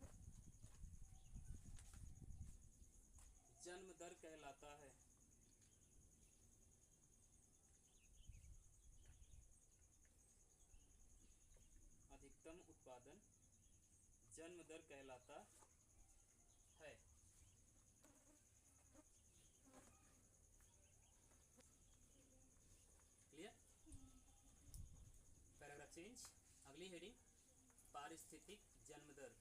जन्म दर कहलाता है। अधिकतम उत्पादन जन्म दर कहलाता है। क्लियर? Paragraph change. अगली हेडिंग, पारिस्थितिक जन्म दर।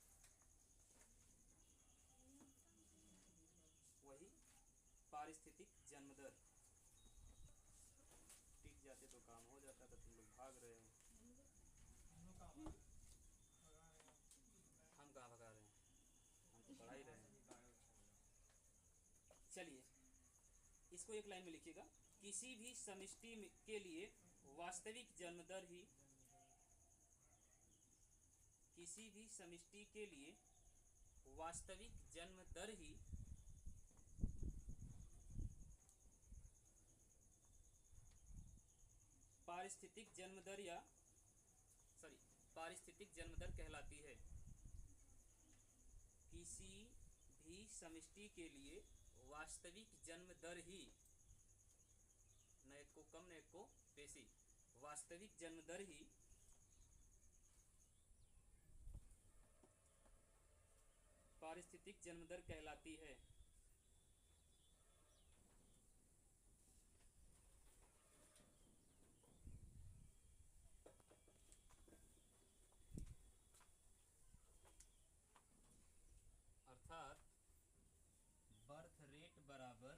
वही पारिस्थितिक जन्म दर। टिक जाते तो काम हो जाता, तो तुम लोग भाग रहे हो। हम कहाँ भगा रहे हैं, हम तो पढ़ा ही रहे हैं। चलिए, इसको एक लाइन में लिखिएगा, किसी भी समष्टि के लिए वास्तविक जन्म दर ही, किसी भी समष्टि के लिए वास्तविक जन्म दर ही पारिस्थितिक जन्म दर या पारिस्थितिक जन्म दर कहलाती है। किसी भी समष्टि के लिए वास्तविक जन्म दर ही को कम न एक को पेशी। वास्तविक जन्म दर ही पारिस्थितिक जन्म दर कहलाती है। अर्थात बर्थ रेट बराबर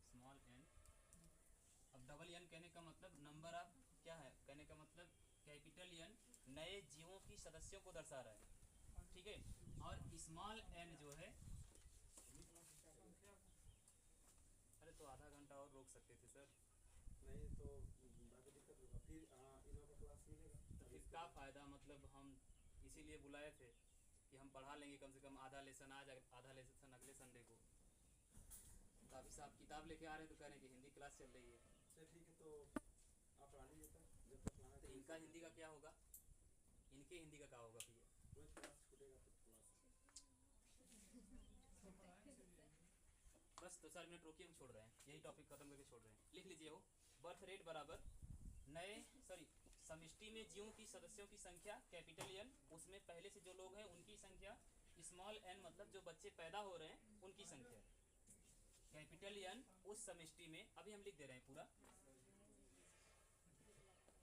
स्मॉल एन। अब डबल एन कहने का मतलब नंबर ऑफ क्या है, कहने का मतलब कैपिटल एन नए जीवों की सदस्यों को दर्शा रहा है, ठीक है। और स्मॉल एन जो है, अरे तो आधा घंटा और रोक सकते थे सर। नहीं तो आगे दिक्कत होगा, फिर इनों का क्लास मिलेगा तो फिर क्या फ़ायदा, मतलब हम इसीलिए बुलाए थे कि हम पढ़ा लेंगे कम से कम आधा लेसन आज, आधा लेसन अगले संडे को। तो अभी साहब किताब लेके आ रहे हैं तो कह रहे हैं कि हिंदी क्लास चल रही है। चलिए ठीक है, तो आप पढ़ा लीजिए जब तक पढ़ाना। तो इनका हिंदी का क्या होगा, इनके हिंदी का क्या होगा भैया? रोज क्लास छूटेगा तो क्लास। बस 2-4 मिनट रोकिए, हम छोड़ रहे हैं, यही टॉपिक खत्म करके छोड़ रहे हैं। लिख लीजिए वो बर्थ रेट बराबर समष्टि में जीवों की सदस्यों की संख्या कैपिटल एन, उसमें पहले से जो लोग हैं उनकी संख्या, स्मॉल एन मतलब जो बच्चे पैदा हो रहे हैं उनकी संख्या, कैपिटल एन उस समष्टि में। अभी हम लिख दे रहे हैं पूरा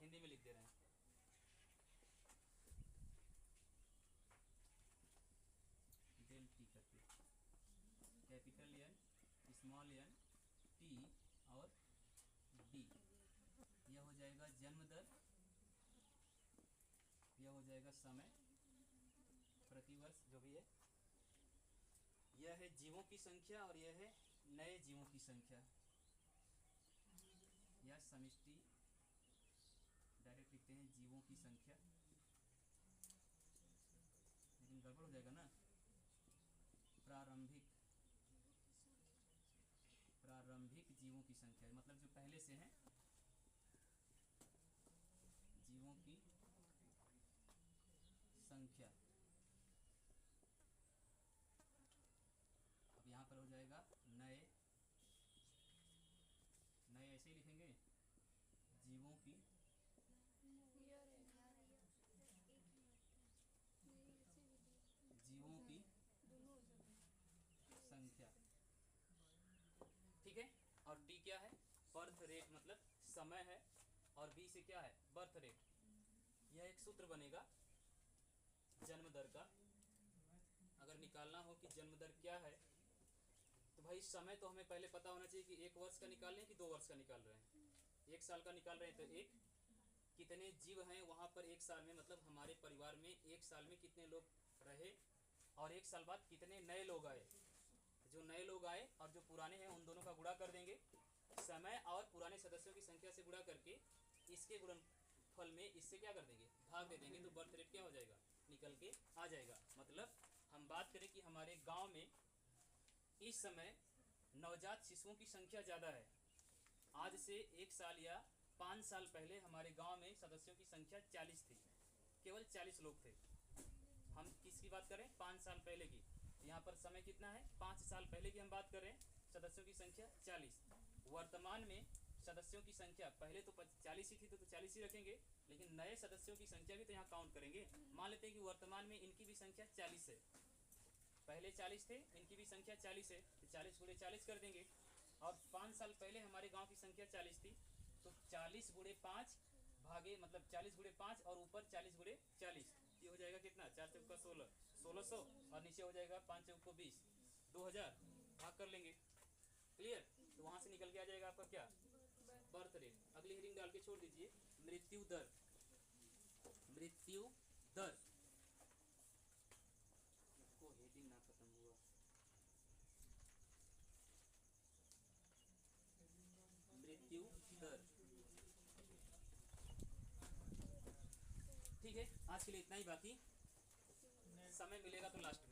हिंदी में लिख दे रहे हैं। डेल टी करके capital N small N T और डी, यह हो जाएगा जन्म दर, यह हो जाएगा समय प्रतिवर्ष जो भी है, यह है जीवों की संख्या और यह है नए जीवों की संख्या। यह समष्टि डायरेक्ट लिखते हैं जीवों की संख्या, लेकिन गड़बड़ हो जाएगा ना। प्रारंभिक जीवों की संख्या मतलब जो पहले से हैं जीवों की संख्या। अब यहाँ पर हो जाएगा नए ऐसे ही लिखेंगे जीवों की संख्या, ठीक है। और टी क्या है, बर्थ रेट मतलब समय है, और बी से क्या है बर्थ रेट। यह एक सूत्र बनेगा जन्म दर का। अगर निकालना हो कि जन्म दर क्या है, तो भाई समय तो हमें पहले पता होना चाहिए कि 1 वर्ष का निकाल रहे हैं कि 2 वर्ष का निकाल रहे हैं। 1 साल का निकाल रहे हैं तो एक कितने जीव हैं वहाँ पर 1 साल में, मतलब हमारे परिवार में 1 साल में कितने लोग रहे, और 1 साल बाद कितने नए लोग आए। जो नए लोग आए और जो पुराने हैं उन दोनों का गुणा कर देंगे, समय और पुराने सदस्यों की संख्या से गुणा करके इसके गुणनफल में इससे क्या कर देंगे, भाग दे देंगे, तो बर्थ रेट क्या हो जाएगा, निकल के आ जाएगा। मतलब हम बात करें कि हमारे गांव में इस समय नवजात शिशुओं की संख्या ज़्यादा है। आज से 1 साल या 5 साल पहले हमारे गांव में सदस्यों की संख्या 40 थी, केवल 40 लोग थे। हम किसकी बात करें, 5 साल पहले की। यहाँ पर समय कितना है, 5 साल पहले की हम बात कर रहे हैं, सदस्यों की संख्या 40। वर्तमान में सदस्यों की संख्या पहले तो 40 ही थी तो 40 ही रखेंगे, लेकिन नए सदस्यों की संख्या भी तो यहाँ काउंट करेंगे। मान लेते हैं कि वर्तमान में इनकी भी संख्या 40 है, पहले 40 थे, इनकी भी संख्या 40 है, तो 40 गुणे 40 कर देंगे। और 5 साल पहले हमारे गांव की संख्या 40 थी, तो 40 गुणे 5 भागे, मतलब 40 गुणे 5 और ऊपर 40 गुणे 40, ये हो जाएगा कितना, 4 चौका 16, 1600, और नीचे हो जाएगा 5 चौको 20, 2000 भाग कर लेंगे। क्लियर, तो वहाँ से निकल के आ जाएगा आपका क्या, बर्थ रेट। अगली हेडिंग डाल के छोड़ दीजिए, मृत्यु दर। को हेडिंग ना खत्म हुआ, मृत्यु दर। ठीक है, आज के लिए इतना ही, बाकी समय मिलेगा तो लास्ट में।